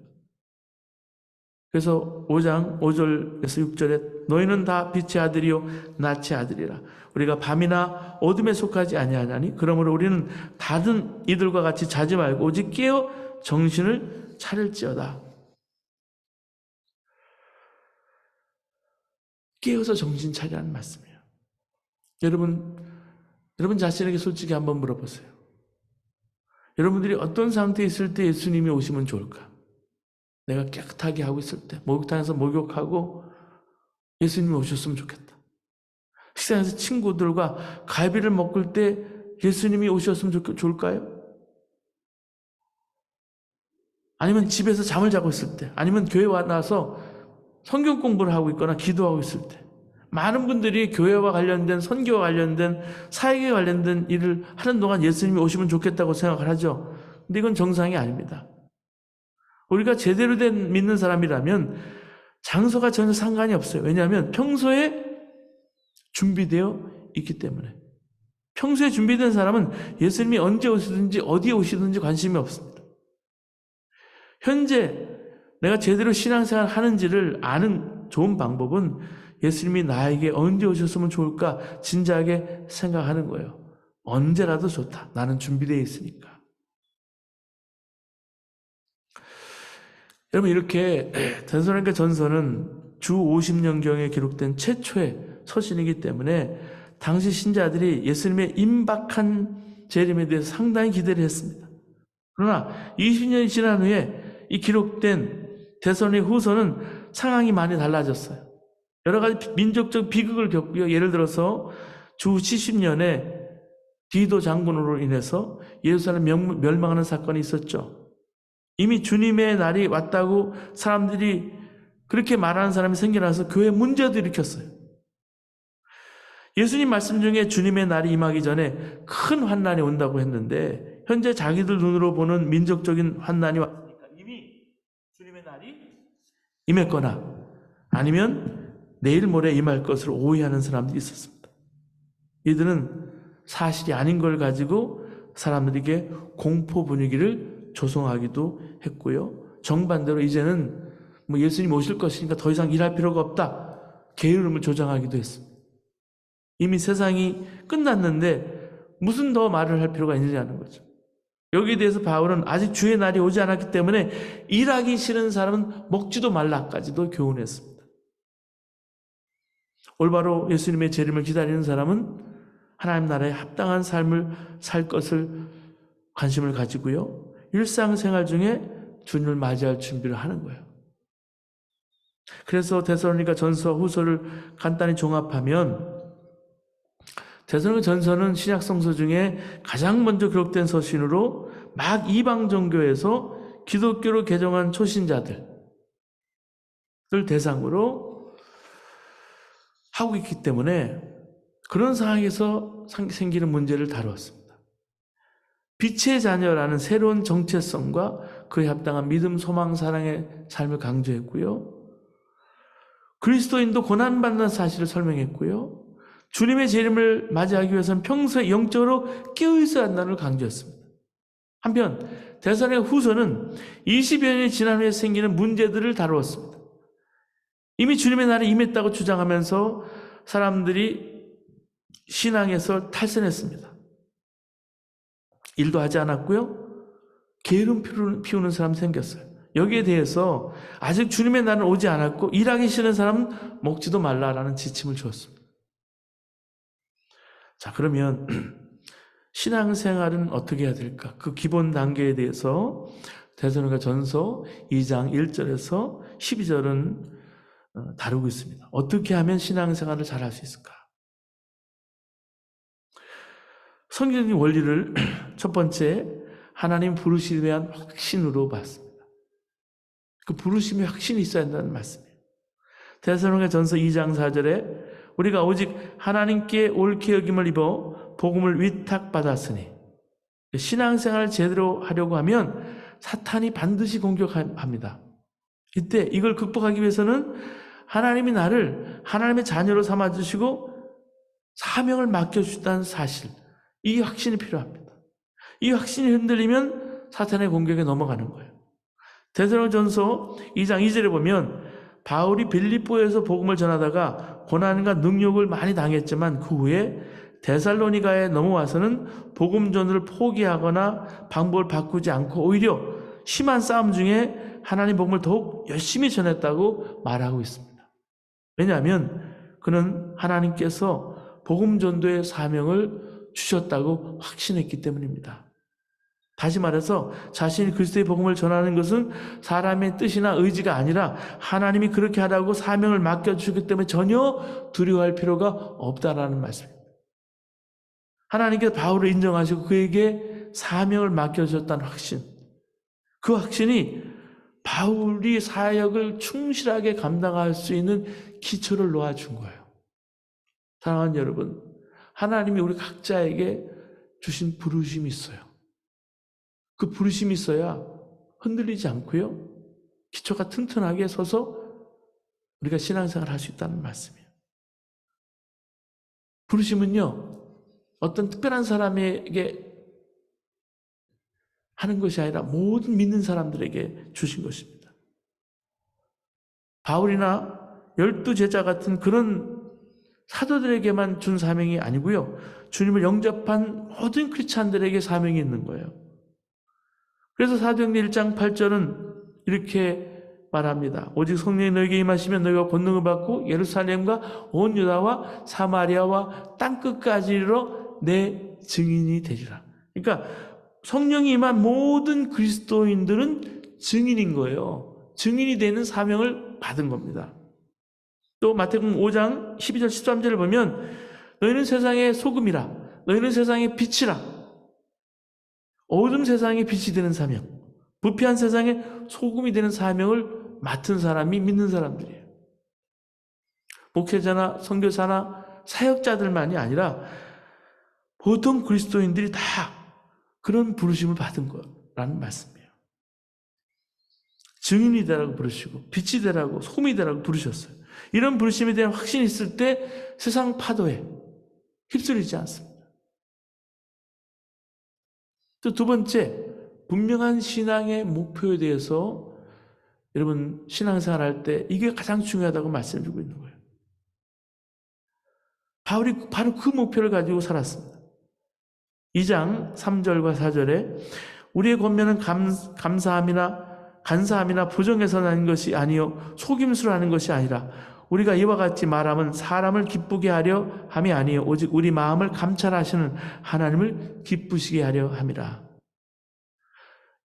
그래서 5장 5절에서 6절에 너희는 다 빛의 아들이요 낫의 아들이라. 우리가 밤이나 어둠에 속하지 아니하나니 그러므로 우리는 다른 이들과 같이 자지 말고 오직 깨어 정신을 차릴지어다. 깨어서 정신 차리라는 말씀이에요. 여러분 자신에게 솔직히 한번 물어보세요. 여러분들이 어떤 상태에 있을 때 예수님이 오시면 좋을까? 내가 깨끗하게 하고 있을 때 목욕탕에서 목욕하고 예수님이 오셨으면 좋겠다. 식당에서 친구들과 갈비를 먹을 때 예수님이 오셨으면 좋을까요? 아니면 집에서 잠을 자고 있을 때, 아니면 교회 와 나서 성경 공부를 하고 있거나 기도하고 있을 때, 많은 분들이 교회와 관련된, 선교와 관련된, 사역에 관련된 일을 하는 동안 예수님이 오시면 좋겠다고 생각을 하죠. 근데 이건 정상이 아닙니다. 우리가 제대로 된 믿는 사람이라면 장소가 전혀 상관이 없어요. 왜냐하면 평소에 준비되어 있기 때문에. 평소에 준비된 사람은 예수님이 언제 오시든지 어디에 오시든지 관심이 없습니다. 현재 내가 제대로 신앙생활 하는지를 아는 좋은 방법은 예수님이 나에게 언제 오셨으면 좋을까 진지하게 생각하는 거예요. 언제라도 좋다. 나는 준비되어 있으니까. 여러분, 이렇게 데살로니가 전서는 주 50년경에 기록된 최초의 서신이기 때문에 당시 신자들이 예수님의 임박한 재림에 대해서 상당히 기대를 했습니다. 그러나 20년이 지난 후에 이 기록된 데살로니가 후서는 상황이 많이 달라졌어요. 여러 가지 민족적 비극을 겪고요. 예를 들어서 주 70년에 디도 장군으로 인해서 예루살렘 멸망하는 사건이 있었죠. 이미 주님의 날이 왔다고 사람들이 그렇게 말하는 사람이 생겨나서 교회에 문제도 일으켰어요. 예수님 말씀 중에 주님의 날이 임하기 전에 큰 환난이 온다고 했는데 현재 자기들 눈으로 보는 민족적인 환난이 왔으니까 이미 주님의 날이 임했거나 아니면 내일 모레 임할 것으로 오해하는 사람들이 있었습니다. 이들은 사실이 아닌 걸 가지고 사람들에게 공포 분위기를 조성하기도 했고요. 정반대로 이제는 예수님 오실 것이니까 더 이상 일할 필요가 없다. 게으름을 조장하기도 했습니다. 이미 세상이 끝났는데 무슨 더 말을 할 필요가 있느냐는 거죠. 여기에 대해서 바울은 아직 주의 날이 오지 않았기 때문에 일하기 싫은 사람은 먹지도 말라까지도 교훈했습니다. 올바로 예수님의 재림을 기다리는 사람은 하나님 나라에 합당한 삶을 살 것을 관심을 가지고요. 일상생활 중에 주님을 맞이할 준비를 하는 거예요. 그래서 데살로니가 전서 후서를 간단히 종합하면 데살로니가 전서는 신약 성서 중에 가장 먼저 기록된 서신으로 막 이방 종교에서 기독교로 개종한 초신자들을 대상으로 하고 있기 때문에 그런 상황에서 생기는 문제를 다루었습니다. 빛의 자녀라는 새로운 정체성과 그에 합당한 믿음, 소망, 사랑의 삶을 강조했고요. 그리스도인도 고난받는 사실을 설명했고요. 주님의 재림을 맞이하기 위해서는 평소에 영적으로 깨어있어야 한다는 걸 강조했습니다. 한편 데살로니가 후서는 20여 년이 지난 후에 생기는 문제들을 다루었습니다. 이미 주님의 날이 임했다고 주장하면서 사람들이 신앙에서 탈선했습니다. 일도 하지 않았고요. 게으름 피우는 사람 생겼어요. 여기에 대해서 아직 주님의 날은 오지 않았고 일하기 싫은 사람은 먹지도 말라라는 지침을 주었습니다. 자, 그러면 신앙생활은 어떻게 해야 될까? 그 기본 단계에 대해서 데살로니가 전서 2장 1절에서 12절은 다루고 있습니다. 어떻게 하면 신앙생활을 잘할 수 있을까? 성경적인 원리를 첫 번째 하나님 부르심에 대한 확신으로 봤습니다. 그 부르심에 확신이 있어야 한다는 말씀이에요. 데살로니가 전서 2장 4절에 우리가 오직 하나님께 옳게 여김을 입어 복음을 위탁받았으니 신앙생활을 제대로 하려고 하면 사탄이 반드시 공격합니다. 이때 이걸 극복하기 위해서는 하나님이 나를 하나님의 자녀로 삼아주시고 사명을 맡겨주셨다는 사실, 이 확신이 필요합니다. 이 확신이 흔들리면 사탄의 공격에 넘어가는 거예요. 데살로니가전서 2장 2절에 보면 바울이 빌립보에서 복음을 전하다가 고난과 능욕을 많이 당했지만 그 후에 데살로니가에 넘어와서는 복음 전을 포기하거나 방법을 바꾸지 않고 오히려 심한 싸움 중에 하나님 복음을 더욱 열심히 전했다고 말하고 있습니다. 왜냐하면 그는 하나님께서 복음 전도의 사명을 주셨다고 확신했기 때문입니다. 다시 말해서 자신이 그리스도의 복음을 전하는 것은 사람의 뜻이나 의지가 아니라 하나님이 그렇게 하라고 사명을 맡겨주셨기 때문에 전혀 두려워할 필요가 없다라는 말씀입니다. 하나님께서 바울을 인정하시고 그에게 사명을 맡겨주셨다는 확신, 그 확신이 바울이 사역을 충실하게 감당할 수 있는 기초를 놓아준 거예요. 사랑하는 여러분, 하나님이 우리 각자에게 주신 부르심이 있어요. 그 부르심이 있어야 흔들리지 않고요, 기초가 튼튼하게 서서 우리가 신앙생활을 할 수 있다는 말씀이에요. 부르심은요, 어떤 특별한 사람에게 하는 것이 아니라 모든 믿는 사람들에게 주신 것입니다. 바울이나 12제자 같은 그런 사도들에게만 준 사명이 아니고요, 주님을 영접한 모든 크리스찬들에게 사명이 있는 거예요. 그래서 사도행전 1장 8절은 이렇게 말합니다. 오직 성령이 너에게 임하시면 너희가 권능을 받고 예루살렘과 온 유다와 사마리아와 땅끝까지 이르러 내 증인이 되리라. 그러니까 성령이 임한 모든 그리스도인들은 증인인 거예요. 증인이 되는 사명을 받은 겁니다. 또 마태복음 5장 12절 13절을 보면 너희는 세상의 소금이라, 너희는 세상의 빛이라. 어두운 세상의 빛이 되는 사명, 부패한 세상의 소금이 되는 사명을 맡은 사람이 믿는 사람들이에요. 목회자나 선교사나 사역자들만이 아니라 보통 그리스도인들이 다 그런 부르심을 받은 거라는 말씀이에요. 증인이 되라고 부르시고 빛이 되라고 소금이 되라고 부르셨어요. 이런 부르심에 대한 확신이 있을 때 세상 파도에 휩쓸리지 않습니다. 또 두 번째, 분명한 신앙의 목표에 대해서 여러분 신앙생활 할 때 이게 가장 중요하다고 말씀드리고 있는 거예요. 바울이 바로 그 목표를 가지고 살았습니다. 2장 3절과 4절에 우리의 권면은 간사함이나 부정에서 나는 것이 아니요 속임수로 하는 것이 아니라 우리가 이와 같이 말함은 사람을 기쁘게 하려 함이 아니요 오직 우리 마음을 감찰하시는 하나님을 기쁘시게 하려 함이라.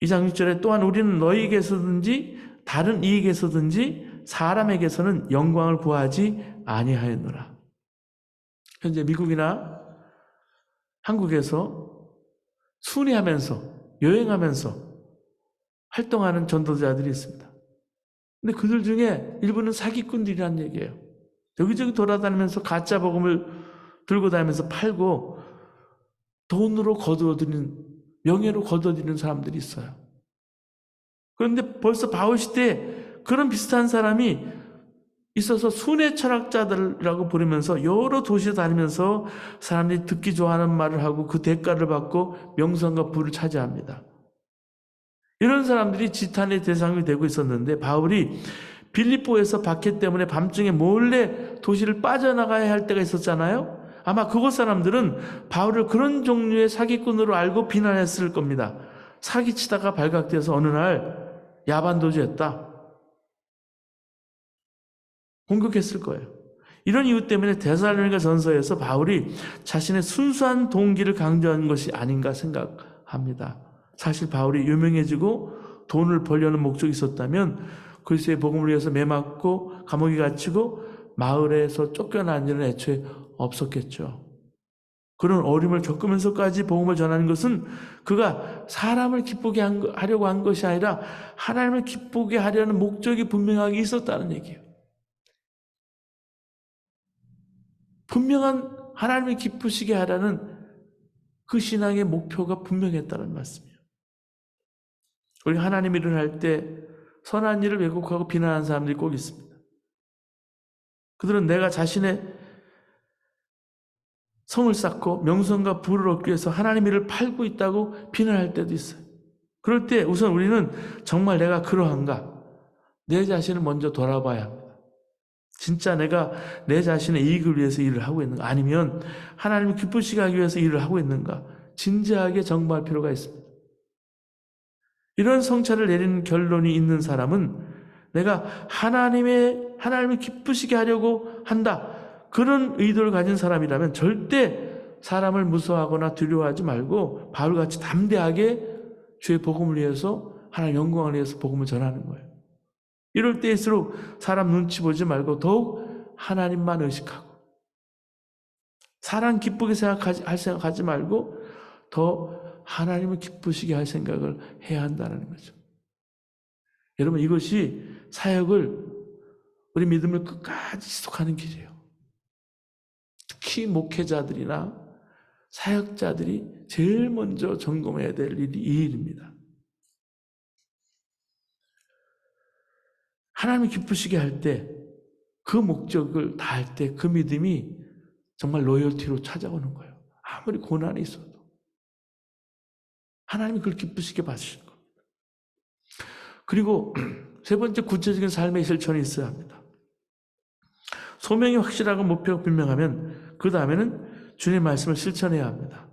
2장 6절에 또한 우리는 너희에게서든지 다른 이에게서든지 사람에게서는 영광을 구하지 아니하였노라. 현재 미국이나 한국에서 순회하면서 여행하면서 활동하는 전도자들이 있습니다. 근데 그들 중에 일부는 사기꾼들이란 얘기예요. 여기저기 돌아다니면서 가짜 복음을 들고 다니면서 팔고 돈으로 거두어들이는, 명예로 거두어들이는 사람들이 있어요. 그런데 벌써 바울 시대에 그런 비슷한 사람이 있어서 순회 철학자들이라고 부르면서 여러 도시에 다니면서 사람들이 듣기 좋아하는 말을 하고 그 대가를 받고 명성과 부를 차지합니다. 이런 사람들이 지탄의 대상이 되고 있었는데 바울이 빌립보에서 박해 때문에 밤중에 몰래 도시를 빠져나가야 할 때가 있었잖아요. 아마 그곳 사람들은 바울을 그런 종류의 사기꾼으로 알고 비난했을 겁니다. 사기치다가 발각돼서 어느 날 야반도주했다, 공격했을 거예요. 이런 이유 때문에 데살로니가 전서에서 바울이 자신의 순수한 동기를 강조한 것이 아닌가 생각합니다. 사실 바울이 유명해지고 돈을 벌려는 목적이 있었다면 그리스도의 복음을 위해서 매맞고 감옥에 갇히고 마을에서 쫓겨난 일은 애초에 없었겠죠. 그런 어려움을 겪으면서까지 복음을 전하는 것은 그가 사람을 기쁘게 하려고 한 것이 아니라 하나님을 기쁘게 하려는 목적이 분명하게 있었다는 얘기예요. 분명한 하나님을 기쁘시게 하라는 그 신앙의 목표가 분명했다는 말씀이에요. 우리가 하나님 일을 할 때 선한 일을 왜곡하고 비난하는 사람들이 꼭 있습니다. 그들은 내가 자신의 성을 쌓고 명성과 부를 얻기 위해서 하나님 일을 팔고 있다고 비난할 때도 있어요. 그럴 때 우선 우리는 정말 내가 그러한가? 내 자신을 먼저 돌아봐야 합니다. 진짜 내가 내 자신의 이익을 위해서 일을 하고 있는가? 아니면 하나님을 기쁘시게 하기 위해서 일을 하고 있는가? 진지하게 점검할 필요가 있습니다. 이런 성찰을 내리는 결론이 있는 사람은 내가 하나님을 기쁘시게 하려고 한다, 그런 의도를 가진 사람이라면 절대 사람을 무서워하거나 두려워하지 말고 바울같이 담대하게 주의 복음을 위해서, 하나님 영광을 위해서 복음을 전하는 거예요. 이럴 때일수록 사람 눈치 보지 말고 더욱 하나님만 의식하고 사람 기쁘게 할 생각하지 말고 더 하나님을 기쁘시게 할 생각을 해야 한다는 거죠. 여러분, 이것이 사역을, 우리 믿음을 끝까지 지속하는 길이에요. 특히 목회자들이나 사역자들이 제일 먼저 점검해야 될 일이 이 일입니다. 하나님이 기쁘시게 할 때, 그 목적을 다할 때 그 믿음이 정말 로열티로 찾아오는 거예요. 아무리 고난이 있어도 하나님이 그걸 기쁘시게 봐주시는 겁니다. 그리고 세 번째, 구체적인 삶의 실천이 있어야 합니다. 소명이 확실하고 목표가 분명하면 그 다음에는 주님의 말씀을 실천해야 합니다.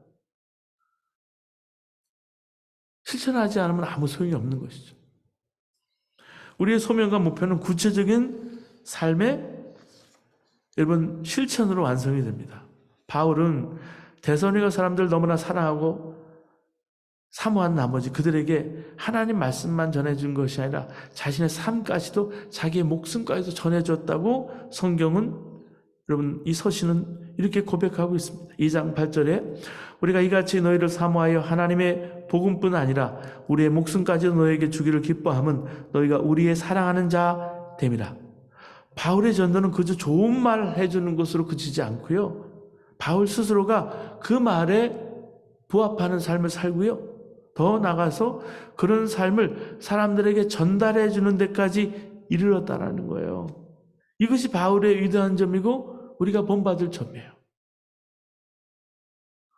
실천하지 않으면 아무 소용이 없는 것이죠. 우리의 소명과 목표는 구체적인 삶의, 여러분, 실천으로 완성이 됩니다. 바울은 데살로니가 사람들 너무나 사랑하고 사모한 나머지 그들에게 하나님 말씀만 전해준 것이 아니라 자신의 삶까지도, 자기의 목숨까지도 전해줬다고 성경은, 여러분, 이 서신은 이렇게 고백하고 있습니다. 2장 8절에 우리가 이같이 너희를 사모하여 하나님의 복음뿐 아니라 우리의 목숨까지도 너에게 주기를 기뻐함은 너희가 우리의 사랑하는 자 됨이라. 바울의 전도는 그저 좋은 말 해주는 것으로 그치지 않고요, 바울 스스로가 그 말에 부합하는 삶을 살고요, 더 나아가서 그런 삶을 사람들에게 전달해 주는 데까지 이르렀다라는 거예요. 이것이 바울의 위대한 점이고 우리가 본받을 점이에요.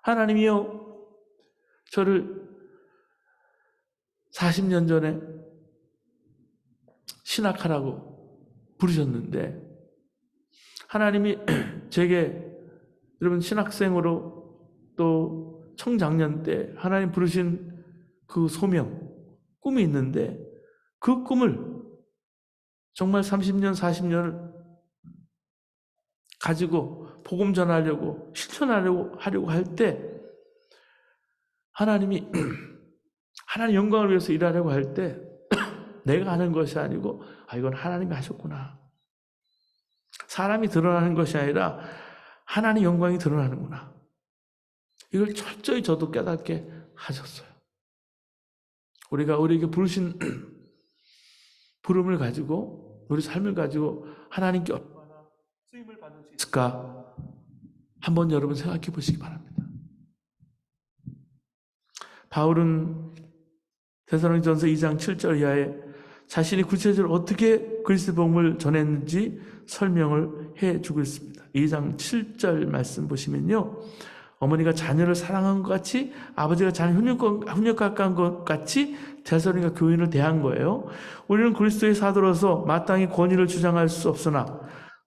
하나님이요, 저를 40년 전에 신학하라고 부르셨는데, 하나님이 제게, 여러분, 신학생으로 또 청장년 때 하나님 부르신 그 소명, 꿈이 있는데 그 꿈을 정말 30년, 40년을 가지고 복음 전하려고, 실천하려고 할 때 하나님이 하나님 영광을 위해서 일하려고 할 때 내가 하는 것이 아니고, 이건 하나님이 하셨구나. 사람이 드러나는 것이 아니라 하나님 영광이 드러나는구나. 이걸 철저히 저도 깨닫게 하셨어요. 우리가 우리에게 부르신 부름을 가지고, 우리 삶을 가지고 하나님께 얼마나 쓰임을 받을 수 있을까 한번 여러분 생각해 보시기 바랍니다. 바울은 데살로니가전서 2장 7절 이하에 자신이 구체적으로 어떻게 그리스도의 복음을 전했는지 설명을 해주고 있습니다. 2장 7절 말씀 보시면요, 어머니가 자녀를 사랑한 것 같이 아버지가 자녀 훈육학한 것 같이 데살로니가 교인을 대한 거예요. 우리는 그리스도의 사도로서 마땅히 권위를 주장할 수 없으나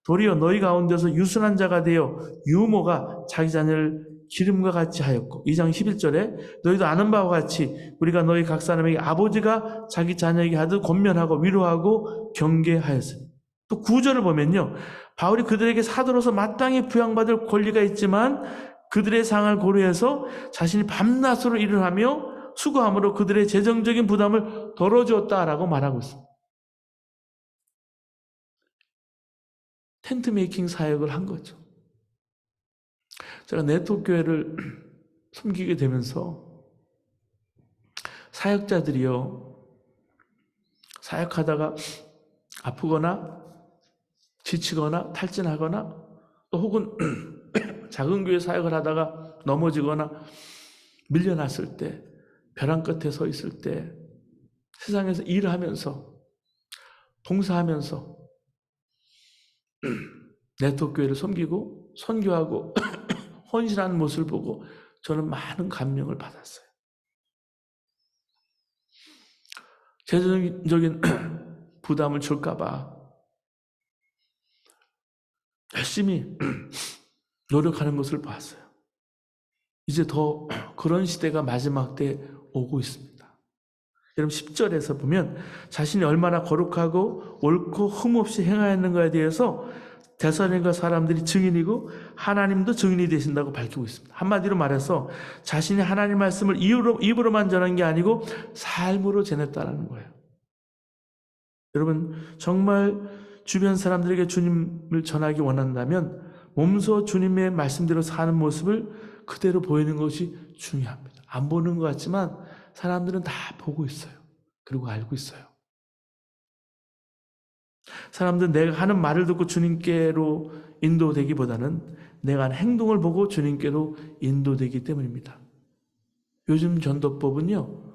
도리어 너희 가운데서 유순한 자가 되어 유모가 자기 자녀를 기름과 같이 하였고, 2장 11절에 너희도 아는 바와 같이 우리가 너희 각 사람에게 아버지가 자기 자녀에게 하듯 권면하고 위로하고 경계하였으니. 또 9절을 보면요, 바울이 그들에게 사도로서 마땅히 부양받을 권리가 있지만 그들의 상을 고려해서 자신이 밤낮으로 일을 하며 수고함으로 그들의 재정적인 부담을 덜어주었다라고 말하고 있습니다. 텐트 메이킹 사역을 한 거죠. 제가 네트워크교회를 섬기게 되면서 사역자들이요, 사역하다가 아프거나 지치거나 탈진하거나 또 혹은 작은 교회 사역을 하다가 넘어지거나 밀려났을 때, 벼랑 끝에 서 있을 때, 세상에서 일을 하면서 봉사하면서 네트워크교회를 섬기고 선교하고 헌신하는 모습을 보고 저는 많은 감명을 받았어요. 재정적인 부담을 줄까 봐 열심히 노력하는 것을 봤어요. 이제 더 그런 시대가 마지막 때 오고 있습니다. 여러분, 10절에서 보면 자신이 얼마나 거룩하고 옳고 흠없이 행하였는가에 대해서 데살로니가 사람들이 증인이고 하나님도 증인이 되신다고 밝히고 있습니다. 한마디로 말해서 자신이 하나님 말씀을 입으로만 전한 게 아니고 삶으로 전했다는 거예요. 여러분, 정말 주변 사람들에게 주님을 전하기 원한다면 몸소 주님의 말씀대로 사는 모습을 그대로 보이는 것이 중요합니다. 안 보는 것 같지만 사람들은 다 보고 있어요. 그리고 알고 있어요. 사람들은 내가 하는 말을 듣고 주님께로 인도되기보다는 내가 하는 행동을 보고 주님께로 인도되기 때문입니다. 요즘 전도법은요,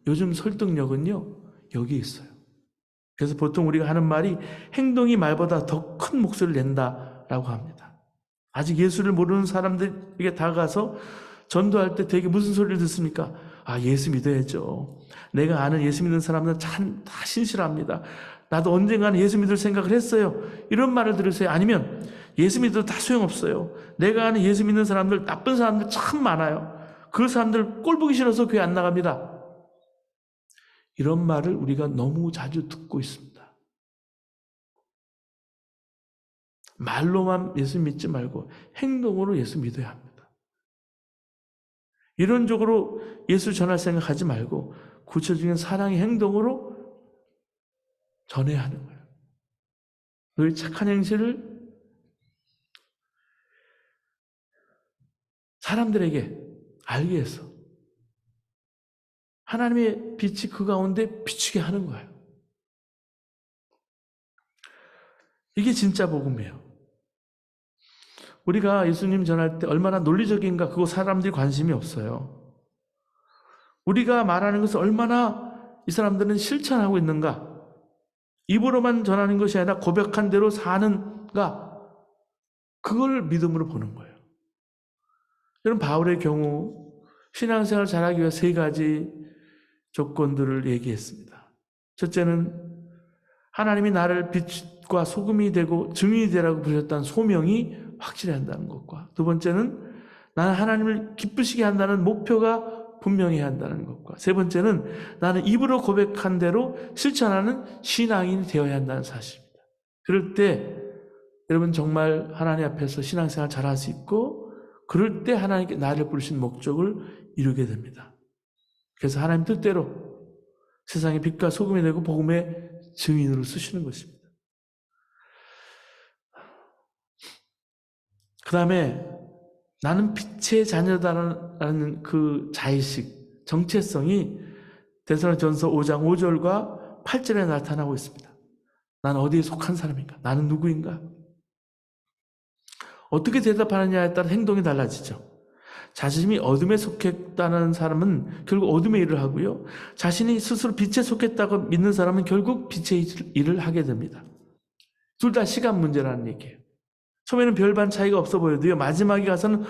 요즘 설득력은요, 여기 있어요. 그래서 보통 우리가 하는 말이 행동이 말보다 더 큰 목소리를 낸다라고 합니다. 아직 예수를 모르는 사람들에게 다가가서 전도할 때 되게 무슨 소리를 듣습니까? 아, 예수 믿어야죠. 내가 아는 예수 믿는 사람들은 참 다 신실합니다. 나도 언젠가는 예수 믿을 생각을 했어요. 이런 말을 들으세요. 아니면 예수 믿어도 다 소용없어요. 내가 아는 예수 믿는 사람들, 나쁜 사람들 참 많아요. 그 사람들 꼴 보기 싫어서 교회 안 나갑니다. 이런 말을 우리가 너무 자주 듣고 있습니다. 말로만 예수 믿지 말고 행동으로 예수 믿어야 합니다. 이론적으로 예수 전할 생각하지 말고 구체적인 사랑의 행동으로 전해야 하는 거예요. 너희 착한 행실을 사람들에게 알게 해서 하나님의 빛이 그 가운데 비추게 하는 거예요. 이게 진짜 복음이에요. 우리가 예수님 전할 때 얼마나 논리적인가 그거 사람들이 관심이 없어요. 우리가 말하는 것을 얼마나 이 사람들은 실천하고 있는가, 입으로만 전하는 것이 아니라 고백한 대로 사는가, 그걸 믿음으로 보는 거예요. 여러분, 바울의 경우 신앙생활 잘하기 위해 3가지 조건들을 얘기했습니다. 첫째는 하나님이 나를 빛과 소금이 되고 증인이 되라고 부르셨다는 소명이 확실히 한다는 것과, 두 번째는 나는 하나님을 기쁘시게 한다는 목표가 분명해야 한다는 것과, 세 번째는 나는 입으로 고백한 대로 실천하는 신앙인이 되어야 한다는 사실입니다. 그럴 때 여러분 정말 하나님 앞에서 신앙생활 잘할 수 있고, 그럴 때 하나님께 나를 부르신 목적을 이루게 됩니다. 그래서 하나님 뜻대로 세상의 빛과 소금이 되고 복음의 증인으로 쓰시는 것입니다. 그 다음에 나는 빛의 자녀다라는 그 자의식, 정체성이 데살로니가전서 5장 5절과 8절에 나타나고 있습니다. 나는 어디에 속한 사람인가? 나는 누구인가? 어떻게 대답하느냐에 따라 행동이 달라지죠. 자신이 어둠에 속했다는 사람은 결국 어둠의 일을 하고요, 자신이 스스로 빛에 속했다고 믿는 사람은 결국 빛의 일을 하게 됩니다. 둘 다 시간 문제라는 얘기예요. 처음에는 별반 차이가 없어 보여도요, 마지막에 가서는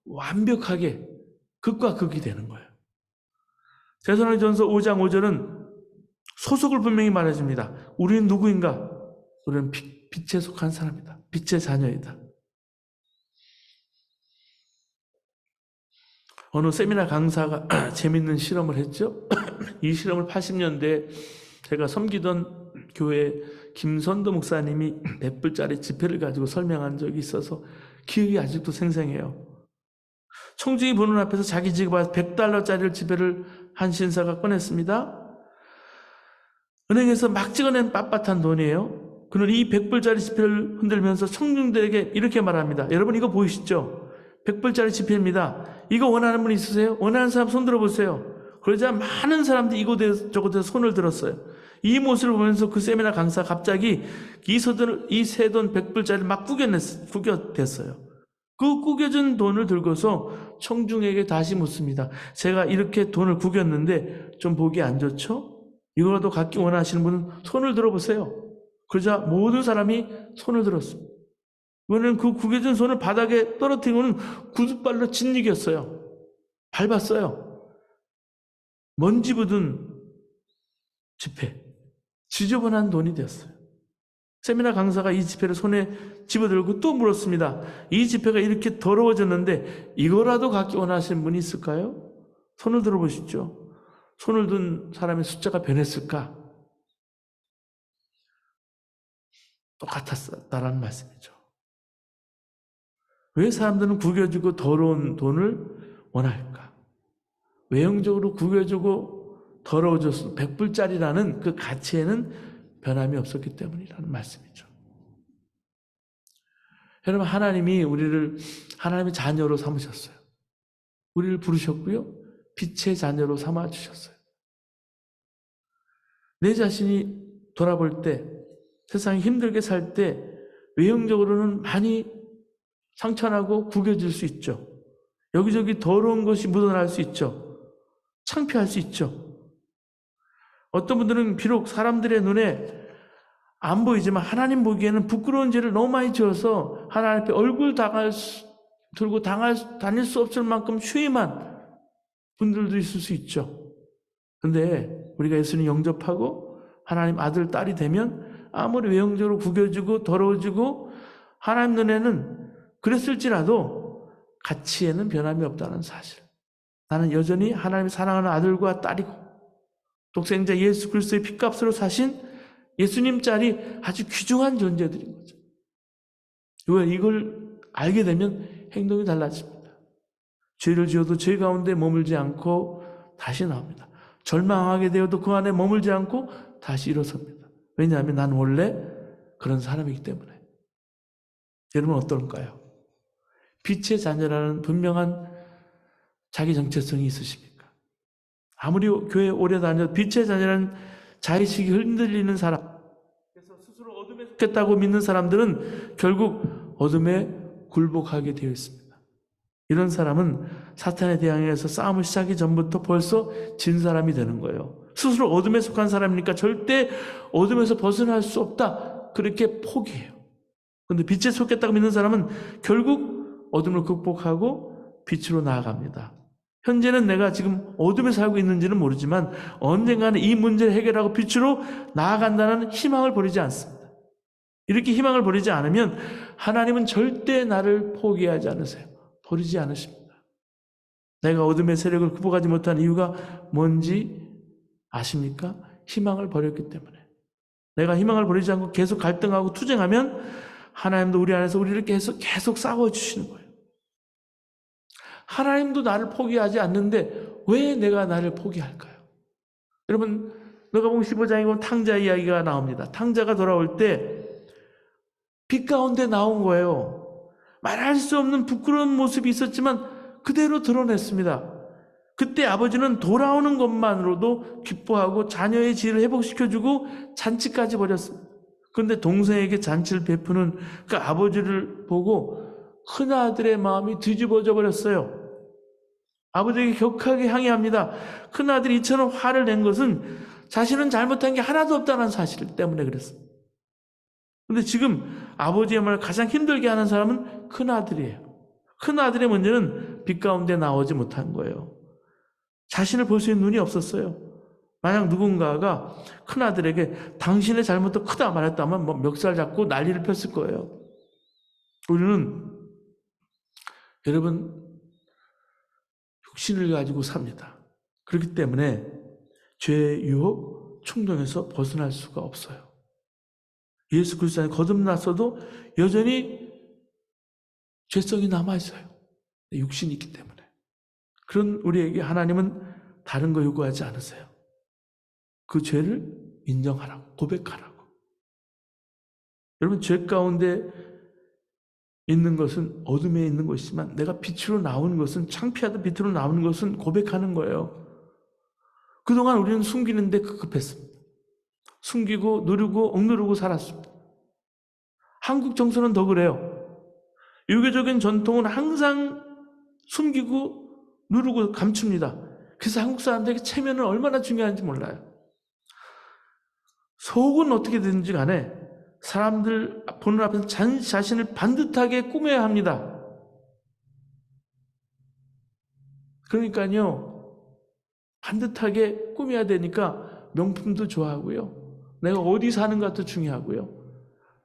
완벽하게 극과 극이 되는 거예요. 데살로니가전서 5장 5절은 소속을 분명히 말해줍니다. 우리는 누구인가? 우리는 빛에 속한 사람이다. 빛의 자녀이다. 어느 세미나 강사가 재밌는 실험을 했죠. 이 실험을 80년대에 제가 섬기던 교회 김선도 목사님이 100불짜리 지폐를 가지고 설명한 적이 있어서 기억이 아직도 생생해요. 청중이 보는 앞에서 자기 지갑에 100달러짜리 지폐를 한 신사가 꺼냈습니다. 은행에서 막 찍어낸 빳빳한 돈이에요. 그는 이 100불짜리 지폐를 흔들면서 청중들에게 이렇게 말합니다. 여러분, 이거 보이시죠? 100불짜리 지폐입니다. 이거 원하는 분 있으세요? 원하는 사람 손 들어보세요. 그러자 많은 사람들이 이곳에 손을 들었어요. 이 모습을 보면서 그 세미나 강사 갑자기 이 새 돈 100불짜리를 막 구겨댔어요. 그 구겨진 돈을 들고서 청중에게 다시 묻습니다. 제가 이렇게 돈을 구겼는데 좀 보기 안 좋죠? 이거라도 갖기 원하시는 분은 손을 들어보세요. 그러자 모든 사람이 손을 들었습니다. 이번에는 그 구겨진 손을 바닥에 떨어뜨린 거는 구두발로 짓이겼어요. 밟았어요. 먼지 묻은 지폐, 지저분한 돈이 되었어요. 세미나 강사가 이 지폐를 손에 집어들고 또 물었습니다. 이 지폐가 이렇게 더러워졌는데 이거라도 갖기 원하시는 분이 있을까요? 손을 들어보시죠. 손을 든 사람의 숫자가 변했을까? 똑같았다라는 말씀이죠. 왜 사람들은 구겨지고 더러운 돈을 원할까? 외형적으로 구겨지고 더러워져서 100불짜리라는 그 가치에는 변함이 없었기 때문이라는 말씀이죠. 여러분, 하나님이 우리를 하나님의 자녀로 삼으셨어요. 우리를 부르셨고요, 빛의 자녀로 삼아주셨어요. 내 자신이 돌아볼 때 세상에 힘들게 살 때 외형적으로는 많이 상처나고 구겨질 수 있죠. 여기저기 더러운 것이 묻어날 수 있죠. 창피할 수 있죠. 어떤 분들은 비록 사람들의 눈에 안 보이지만 하나님 보기에는 부끄러운 죄를 너무 많이 지어서 하나님 앞에 얼굴 들고 다닐 수 없을 만큼 쉐임한 분들도 있을 수 있죠. 근데 우리가 예수님 영접하고 하나님 아들, 딸이 되면 아무리 외형적으로 구겨지고 더러워지고 하나님 눈에는 그랬을지라도 가치에는 변함이 없다는 사실. 나는 여전히 하나님이 사랑하는 아들과 딸이고 독생자 예수 그리스도의 핏값으로 사신 예수님 짤이 아주 귀중한 존재들인 거죠. 이걸 알게 되면 행동이 달라집니다. 죄를 지어도 죄 가운데 머물지 않고 다시 나옵니다. 절망하게 되어도 그 안에 머물지 않고 다시 일어섭니다. 왜냐하면 난 원래 그런 사람이기 때문에. 여러분 어떨까요? 빛의 자녀라는 분명한 자기 정체성이 있으십니까? 아무리 교회 오래 다녀도 빛의 자녀라는 자의식이 흔들리는 사람, 그래서 스스로 어둠에 속했다고 믿는 사람들은 결국 어둠에 굴복하게 되어 있습니다. 이런 사람은 사탄에 대항해서 싸움을 시작하기 전부터 벌써 진 사람이 되는 거예요. 스스로 어둠에 속한 사람이니까 절대 어둠에서 벗어날 수 없다, 그렇게 포기해요. 그런데 빛에 속했다고 믿는 사람은 결국 어둠을 극복하고 빛으로 나아갑니다. 현재는 내가 지금 어둠에 살고 있는지는 모르지만 언젠가는 이 문제를 해결하고 빛으로 나아간다는 희망을 버리지 않습니다. 이렇게 희망을 버리지 않으면 하나님은 절대 나를 포기하지 않으세요. 버리지 않으십니다. 내가 어둠의 세력을 극복하지 못한 이유가 뭔지 아십니까? 희망을 버렸기 때문에. 내가 희망을 버리지 않고 계속 갈등하고 투쟁하면 하나님도 우리 안에서 우리를 계속 싸워주시는 거예요. 하나님도 나를 포기하지 않는데 왜 내가 나를 포기할까요? 여러분, 누가복음 15장에 보면 탕자 이야기가 나옵니다. 탕자가 돌아올 때 빛 가운데 나온 거예요. 말할 수 없는 부끄러운 모습이 있었지만 그대로 드러냈습니다. 그때 아버지는 돌아오는 것만으로도 기뻐하고 자녀의 지혜를 회복시켜주고 잔치까지 벌였습니다. 그런데 동생에게 잔치를 베푸는 그 아버지를 보고 큰아들의 마음이 뒤집어져 버렸어요. 아버지에게 격하게 항의합니다. 큰아들이 이처럼 화를 낸 것은 자신은 잘못한 게 하나도 없다는 사실 때문에 그랬습니다. 그런데 지금 아버지의 말을 가장 힘들게 하는 사람은 큰아들이에요. 큰아들의 문제는 빛 가운데 나오지 못한 거예요. 자신을 볼 수 있는 눈이 없었어요. 만약 누군가가 큰아들에게 당신의 잘못도 크다 말했다면 멱살 잡고 난리를 폈을 거예요. 우리는 여러분 육신을 가지고 삽니다. 그렇기 때문에 죄의 유혹, 충동에서 벗어날 수가 없어요. 예수 그리스도 안에 거듭났어도 여전히 죄성이 남아있어요. 육신이 있기 때문에. 그런 우리에게 하나님은 다른 거 요구하지 않으세요. 그 죄를 인정하라고, 고백하라고. 여러분, 죄 가운데 있는 것은 어둠에 있는 것이지만 내가 빛으로 나오는 것은, 창피하다 빛으로 나오는 것은 고백하는 거예요. 그동안 우리는 숨기는데 급급했습니다. 숨기고 누르고 억누르고 살았습니다. 한국 정서는 더 그래요. 유교적인 전통은 항상 숨기고 누르고 감춥니다. 그래서 한국 사람들에게 체면은 얼마나 중요한지 몰라요. 속은 어떻게 되든지 간에 사람들 보는 앞에서 자신을 반듯하게 꾸며야 합니다. 그러니까요, 반듯하게 꾸며야 되니까 명품도 좋아하고요, 내가 어디 사는가도 중요하고요,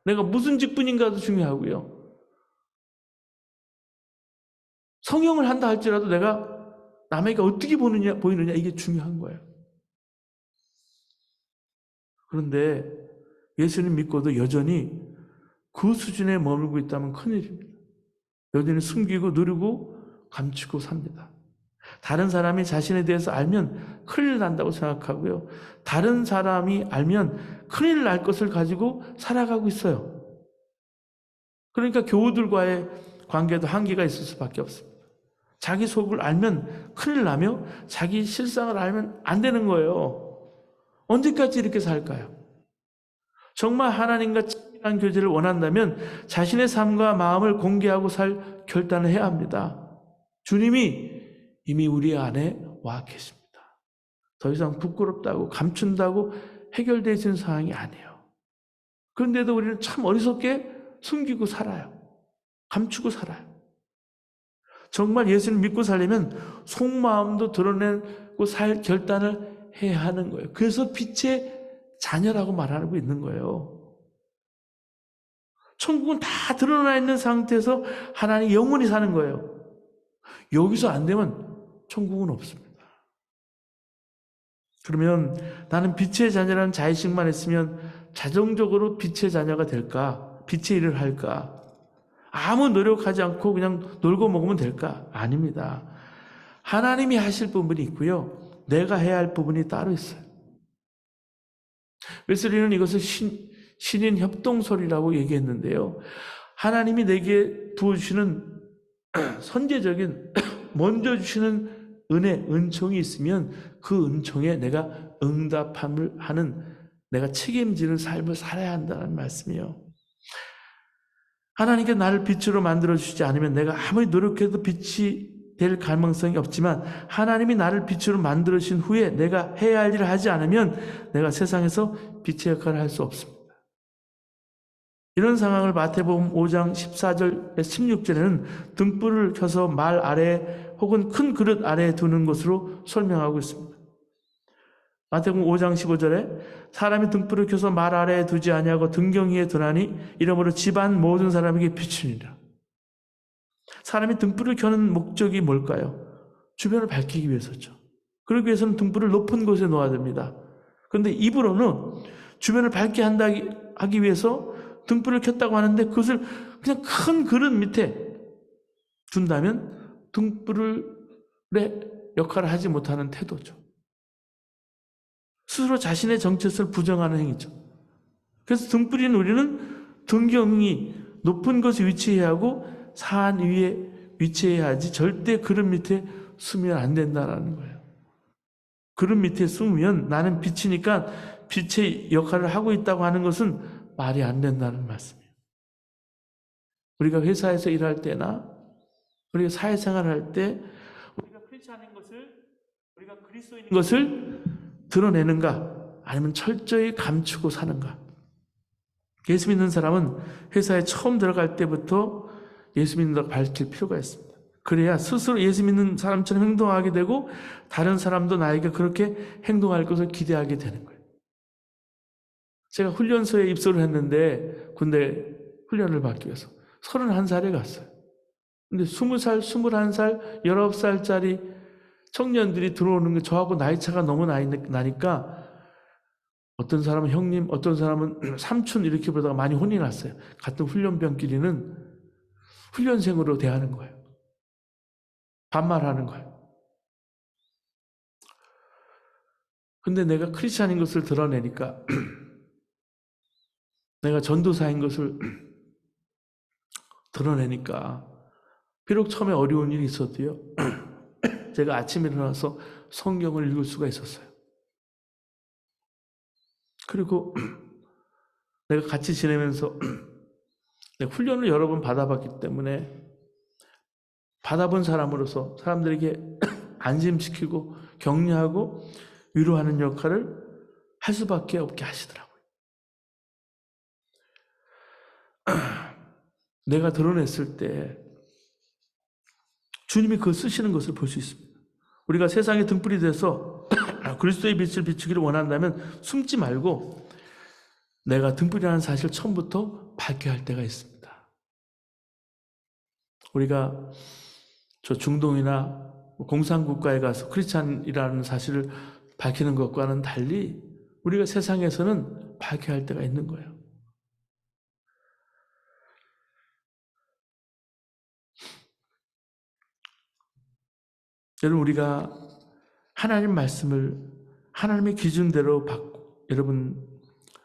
내가 무슨 직분인가도 중요하고요, 성형을 한다 할지라도 내가 남에게 어떻게 보이느냐 이게 중요한 거예요. 그런데 예수님 믿고도 여전히 그 수준에 머물고 있다면 큰일입니다. 여전히 숨기고 누르고 감추고 삽니다. 다른 사람이 자신에 대해서 알면 큰일 난다고 생각하고요, 다른 사람이 알면 큰일 날 것을 가지고 살아가고 있어요. 그러니까 교우들과의 관계도 한계가 있을 수밖에 없습니다. 자기 속을 알면 큰일 나며 자기 실상을 알면 안 되는 거예요. 언제까지 이렇게 살까요? 정말 하나님과 친밀한 교제를 원한다면 자신의 삶과 마음을 공개하고 살 결단을 해야 합니다. 주님이 이미 우리 안에 와 계십니다. 더 이상 부끄럽다고 감춘다고 해결되어진 상황이 아니에요. 그런데도 우리는 참 어리석게 숨기고 살아요. 감추고 살아요. 정말 예수를 믿고 살려면 속마음도 드러내고 살 결단을 해야 하는 거예요. 그래서 빛의 자녀라고 말하고 있는 거예요. 천국은 다 드러나 있는 상태에서 하나님 영원히 사는 거예요. 여기서 안 되면 천국은 없습니다. 그러면 나는 빛의 자녀라는 자의식만 있으면 자동적으로 빛의 자녀가 될까? 빛의 일을 할까? 아무 노력하지 않고 그냥 놀고 먹으면 될까? 아닙니다. 하나님이 하실 부분이 있고요. 내가 해야 할 부분이 따로 있어요. 웨슬리는 이것을 신인 협동설이라고 얘기했는데요. 하나님이 내게 부어주시는 선제적인 먼저 주시는 은혜, 은총이 있으면 그 은총에 내가 응답함을 하는 내가 책임지는 삶을 살아야 한다는 말씀이에요. 하나님께 나를 빛으로 만들어주시지 않으면 내가 아무리 노력해도 빛이 될 가능성이 없지만 하나님이 나를 빛으로 만들어주신 후에 내가 해야 할 일을 하지 않으면 내가 세상에서 빛의 역할을 할 수 없습니다. 이런 상황을 마태복음 5장 14절 16절에는 등불을 켜서 말 아래 혹은 큰 그릇 아래에 두는 것으로 설명하고 있습니다. 마태복음 5장 15절에 사람이 등불을 켜서 말 아래에 두지 아니하고 등경 위에 두나니 이러므로 집안 모든 사람에게 비추니라. 사람이 등불을 켜는 목적이 뭘까요? 주변을 밝히기 위해서죠. 그러기 위해서는 등불을 높은 곳에 놓아야 됩니다. 그런데 입으로는 주변을 밝게 하기 위해서 등불을 켰다고 하는데 그것을 그냥 큰 그릇 밑에 둔다면 등불의 역할을 하지 못하는 태도죠. 스스로 자신의 정체성을 부정하는 행위죠. 그래서 등불인 우리는 등경이 높은 곳에 위치해야 하고 산 위에 위치해야 하지 절대 그릇 밑에 숨으면 안 된다는 거예요. 그릇 밑에 숨으면 나는 빛이니까 빛의 역할을 하고 있다고 하는 것은 말이 안 된다는 말씀이에요. 우리가 회사에서 일할 때나 우리가 사회생활을 할 때 우리가 크리스찬인 것을 우리가 그리스도인인 것을 드러내는가 아니면 철저히 감추고 사는가. 예수 믿는 사람은 회사에 처음 들어갈 때부터 예수 믿는다고 밝힐 필요가 있습니다. 그래야 스스로 예수 믿는 사람처럼 행동하게 되고 다른 사람도 나에게 그렇게 행동할 것을 기대하게 되는 거예요. 제가 훈련소에 입소를 했는데 군대 훈련을 받기 위해서 31살에 갔어요. 근데 20살, 21살, 19살짜리 청년들이 들어오는 게 저하고 나이 차가 너무 나니까 어떤 사람은 형님, 어떤 사람은 삼촌 이렇게 부르다가 많이 혼이 났어요. 같은 훈련병끼리는 훈련생으로 대하는 거예요. 반말하는 거예요. 근데 내가 크리스찬인 것을 드러내니까 내가 전도사인 것을 드러내니까 비록 처음에 어려운 일이 있어도요. 제가 아침에 일어나서 성경을 읽을 수가 있었어요. 그리고 내가 같이 지내면서 내가 훈련을 여러 번 받아봤기 때문에 받아본 사람으로서 사람들에게 안심시키고 격려하고 위로하는 역할을 할 수밖에 없게 하시더라고요. 내가 드러냈을 때 주님이 그걸 쓰시는 것을 볼 수 있습니다. 우리가 세상의 등불이 돼서 그리스도의 빛을 비추기를 원한다면 숨지 말고 내가 등불이라는 사실을 처음부터 밝혀야 할 때가 있습니다. 우리가 저 중동이나 공산국가에 가서 크리스찬이라는 사실을 밝히는 것과는 달리 우리가 세상에서는 밝혀야 할 때가 있는 거예요. 여러분, 우리가 하나님 말씀을 하나님의 기준대로 여러분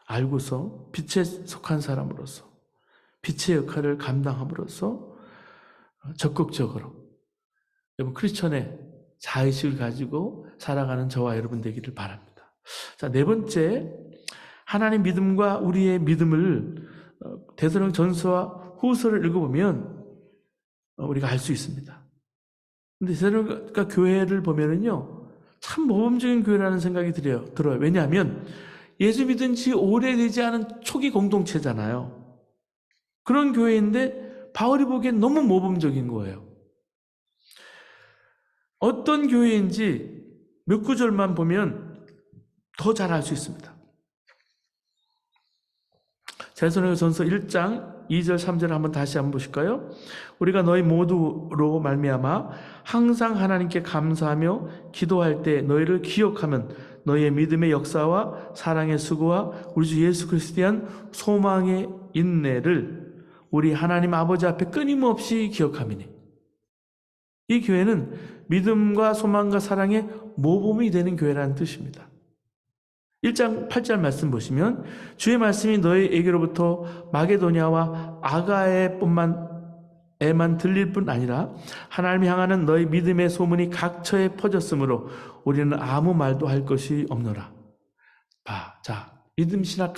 알고서 빛에 속한 사람으로서 빛의 역할을 감당함으로써 적극적으로 여러분 크리스천의 자의식을 가지고 살아가는 저와 여러분 되기를 바랍니다. 자, 네 번째, 하나님 믿음과 우리의 믿음을 데살로니가전서와 후서를 읽어보면 우리가 알 수 있습니다. 근데 데살로니가 교회를 보면은요, 참 모범적인 교회라는 생각이 들어요. 왜냐하면 예수 믿은 지 오래되지 않은 초기 공동체잖아요. 그런 교회인데 바울이 보기엔 너무 모범적인 거예요. 어떤 교회인지 몇 구절만 보면 더 잘 알 수 있습니다. 데살로니가전서 1장 2절 3절을 다시 한번 보실까요? 우리가 너희 모두로 말미암아 항상 하나님께 감사하며 기도할 때 너희를 기억하면 너희의 믿음의 역사와 사랑의 수고와 우리 주 예수 그리스도에 대한 소망의 인내를 우리 하나님 아버지 앞에 끊임없이 기억함이니. 이 교회는 믿음과 소망과 사랑의 모범이 되는 교회라는 뜻입니다. 1장 8절 말씀 보시면 주의 말씀이 너희에게로부터 마게도냐와 아가에만 들릴 뿐 아니라 하나님을 향하는 너희 믿음의 소문이 각처에 퍼졌으므로 우리는 아무 말도 할 것이 없노라. 자, 믿음 신앙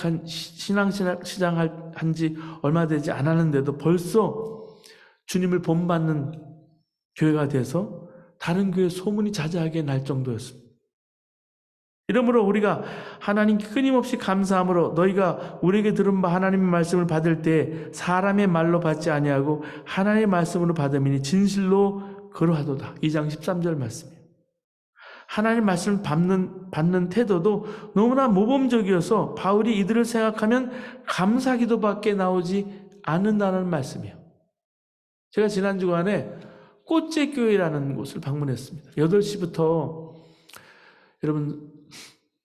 시작한 지 얼마 되지 않았는데도 벌써 주님을 본받는 교회가 돼서 다른 교회 소문이 자자하게 날 정도였습니다. 이러므로 우리가 하나님께 끊임없이 감사함으로 너희가 우리에게 들은 바 하나님의 말씀을 받을 때 사람의 말로 받지 아니하고 하나님의 말씀으로 받음이니 진실로 그러하도다. 2장 13절 말씀이에요. 하나님 말씀을 받는 태도도 너무나 모범적이어서 바울이 이들을 생각하면 감사 기도밖에 나오지 않는다는 말씀이에요. 제가 지난 주간에 꽃제교회라는 곳을 방문했습니다. 8시부터 여러분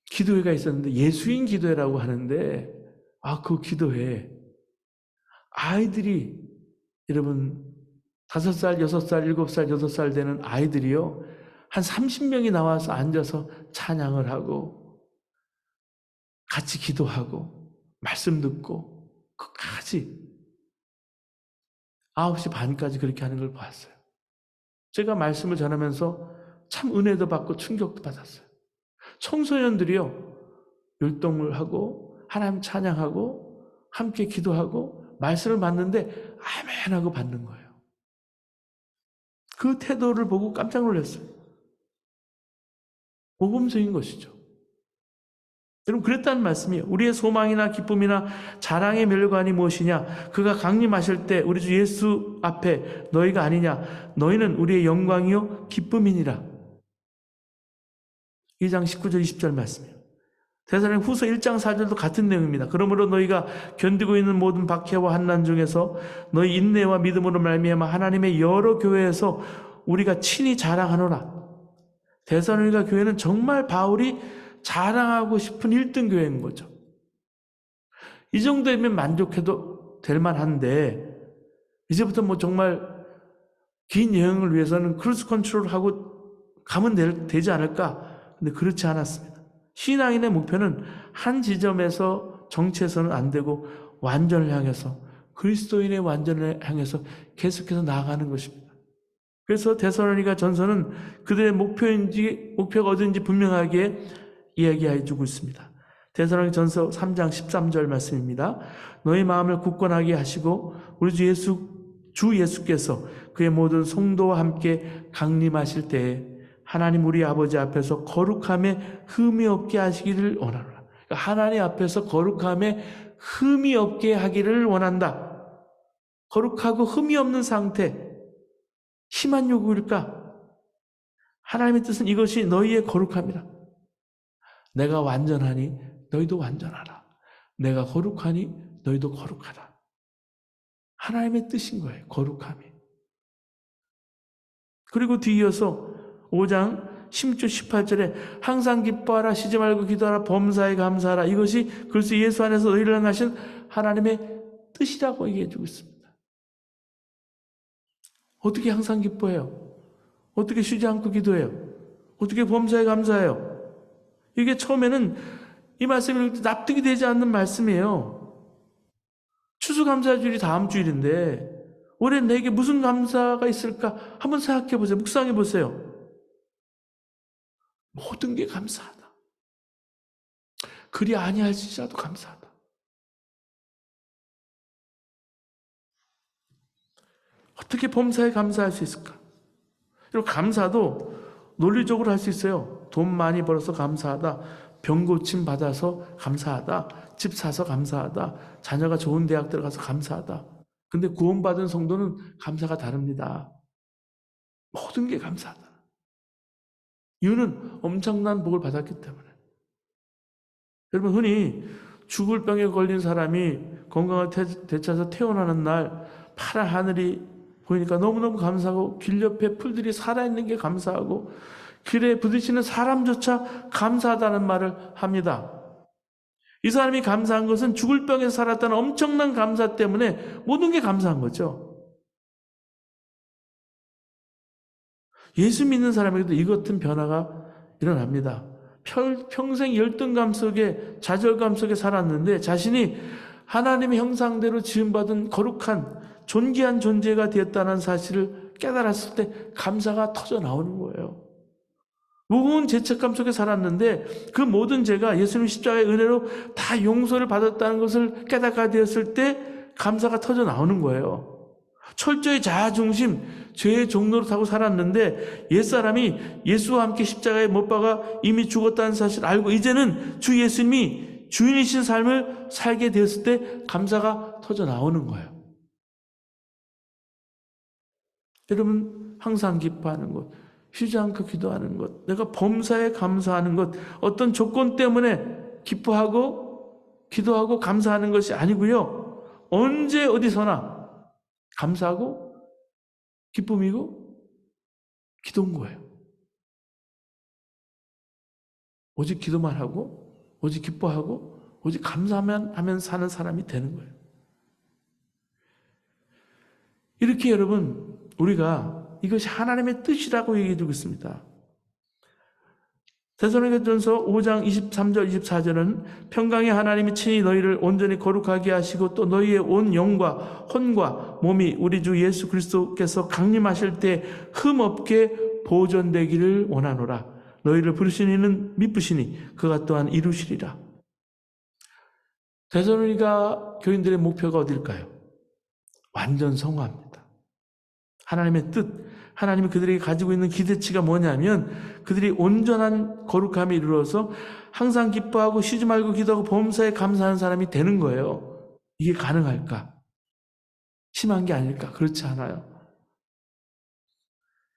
기도회가 있었는데 예수인 기도회라고 하는데 그 기도회 아이들이 여러분 5살, 6살, 7살, 8살 되는 아이들이요 한 30명이 나와서 앉아서 찬양을 하고 같이 기도하고 말씀 듣고 끝까지 9시 반까지 그렇게 하는 걸 봤어요. 제가 말씀을 전하면서 참 은혜도 받고 충격도 받았어요. 청소년들이요 율동을 하고 하나님 찬양하고 함께 기도하고 말씀을 받는데 아멘 하고 받는 거예요. 그 태도를 보고 깜짝 놀랐어요. 모범적인 것이죠. 여러분 그랬다는 말씀이에요. 우리의 소망이나 기쁨이나 자랑의 멸관이 무엇이냐? 그가 강림하실 때 우리 주 예수 앞에 너희가 아니냐? 너희는 우리의 영광이요 기쁨이니라. 2장 19절 20절 말씀이에요. 데살로니가 후서 1장 4절도 같은 내용입니다. 그러므로 너희가 견디고 있는 모든 박해와 환난 중에서 너희 인내와 믿음으로 말미암아 하나님의 여러 교회에서 우리가 친히 자랑하노라. 데살로니가 교회는 정말 바울이 자랑하고 싶은 1등 교회인 거죠. 이 정도면 만족해도 될 만한데 이제부터 정말 긴 여행을 위해서는 크루즈 컨트롤하고 가면 되지 않을까? 근데 그렇지 않았습니다. 신앙인의 목표는 한 지점에서 정체해서는 안 되고 완전을 향해서 그리스도인의 완전을 향해서 계속해서 나아가는 것입니다. 그래서 데살로니가 전서는 그들의 목표가 어딘지 분명하게 이야기해 주고 있습니다. 데살로니가 전서 3장 13절 말씀입니다. 너희 마음을 굳건하게 하시고 우리 주 예수께서 그의 모든 성도와 함께 강림하실 때에 하나님 우리 아버지 앞에서 거룩함에 흠이 없게 하시기를 원하노라. 하나님 앞에서 거룩함에 흠이 없게 하기를 원한다. 거룩하고 흠이 없는 상태, 심한 요구일까? 하나님의 뜻은 이것이 너희의 거룩함이라. 내가 완전하니 너희도 완전하라. 내가 거룩하니 너희도 거룩하라. 하나님의 뜻인 거예요. 거룩함이. 그리고 뒤이어서 5장 16절 18절에 항상 기뻐하라 쉬지 말고 기도하라 범사에 감사하라. 이것이 그리스도 예수 안에서 너희를 향하신 하나님의 뜻이라고 얘기해 주고 있습니다. 어떻게 항상 기뻐해요? 어떻게 쉬지 않고 기도해요? 어떻게 범사에 감사해요? 이게 처음에는 이 말씀이 납득이 되지 않는 말씀이에요. 추수감사주일이 다음 주일인데 올해 내게 무슨 감사가 있을까? 한번 생각해 보세요. 묵상해 보세요. 모든 게 감사하다. 그리 아니할지라도 감사하다. 어떻게 범사에 감사할 수 있을까? 그리고 감사도 논리적으로 할 수 있어요. 돈 많이 벌어서 감사하다. 병 고침 받아서 감사하다. 집 사서 감사하다. 자녀가 좋은 대학 들어가서 감사하다. 근데 구원받은 성도는 감사가 다릅니다. 모든 게 감사하다. 이유는 엄청난 복을 받았기 때문에. 여러분, 흔히 죽을 병에 걸린 사람이 건강을 되찾아서 태어나는 날 파란 하늘이 보이니까 너무너무 감사하고, 길 옆에 풀들이 살아있는 게 감사하고, 길에 부딪히는 사람조차 감사하다는 말을 합니다. 이 사람이 감사한 것은 죽을 병에서 살았다는 엄청난 감사 때문에 모든 게 감사한 거죠. 예수 믿는 사람에게도 이 같은 변화가 일어납니다. 평생 열등감 속에, 좌절감 속에 살았는데 자신이 하나님의 형상대로 지음받은 거룩한 존귀한 존재가 되었다는 사실을 깨달았을 때 감사가 터져 나오는 거예요. 무거운 죄책감 속에 살았는데 그 모든 죄가 예수님 십자가의 은혜로 다 용서를 받았다는 것을 깨닫게 되었을 때 감사가 터져 나오는 거예요. 철저히 자아중심, 죄의 종로로 타고 살았는데 옛사람이 예수와 함께 십자가에 못 박아 이미 죽었다는 사실을 알고 이제는 주 예수님이 주인이신 삶을 살게 되었을 때 감사가 터져 나오는 거예요. 여러분, 항상 기뻐하는 것, 쉬지 않고 기도하는 것, 내가 범사에 감사하는 것, 어떤 조건 때문에 기뻐하고 기도하고 감사하는 것이 아니고요. 언제 어디서나 감사하고 기쁨이고 기도인 거예요. 오직 기도만 하고 오직 기뻐하고 오직 감사하면 하면 사는 사람이 되는 거예요. 이렇게 여러분, 우리가 이것이 하나님의 뜻이라고 얘기해 주고 있습니다. 데살로니가전서 5장 23절 24절은 평강의 하나님이 친히 너희를 온전히 거룩하게 하시고 또 너희의 온 영과 혼과 몸이 우리 주 예수 그리스도께서 강림하실 때 흠없게 보존되기를 원하노라. 너희를 부르신 이는 미쁘시니 그가 또한 이루시리라. 데살로니가 교인들의 목표가 어딜까요? 완전 성화입니다. 하나님의 뜻, 하나님이 그들에게 가지고 있는 기대치가 뭐냐면 그들이 온전한 거룩함에 이르러서 항상 기뻐하고 쉬지 말고 기도하고 범사에 감사하는 사람이 되는 거예요. 이게 가능할까? 심한 게 아닐까? 그렇지 않아요.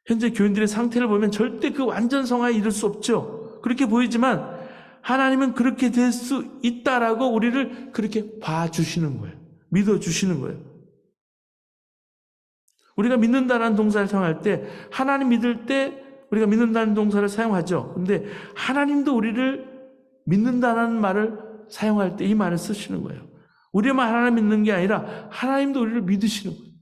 현재 교인들의 상태를 보면 절대 그 완전 성화에 이를 수 없죠. 그렇게 보이지만 하나님은 그렇게 될 수 있다라고 우리를 그렇게 봐주시는 거예요. 믿어주시는 거예요. 우리가 믿는다라는 동사를 사용할 때 하나님 믿을 때 우리가 믿는다는 동사를 사용하죠. 근데 하나님도 우리를 믿는다는 말을 사용할 때 이 말을 쓰시는 거예요. 우리만 하나님 믿는 게 아니라 하나님도 우리를 믿으시는 거예요.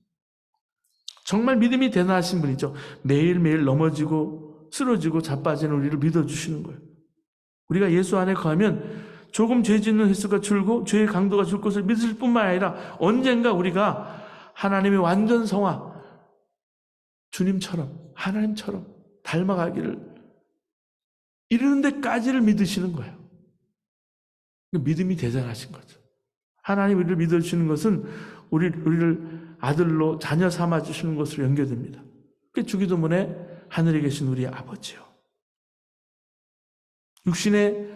정말 믿음이 대단하신 분이죠. 매일매일 넘어지고 쓰러지고 자빠지는 우리를 믿어주시는 거예요. 우리가 예수 안에 거하면 조금 죄 짓는 횟수가 줄고 죄의 강도가 줄 것을 믿으실 뿐만 아니라 언젠가 우리가 하나님의 완전 성화, 주님처럼 하나님처럼 닮아가기를 이르는 데까지를 믿으시는 거예요. 믿음이 대단하신 거죠. 하나님 우리를 믿어주시는 것은 우리를 아들로 자녀 삼아주시는 것으로 연결됩니다. 그게 주기도문에 하늘에 계신 우리 아버지요. 육신의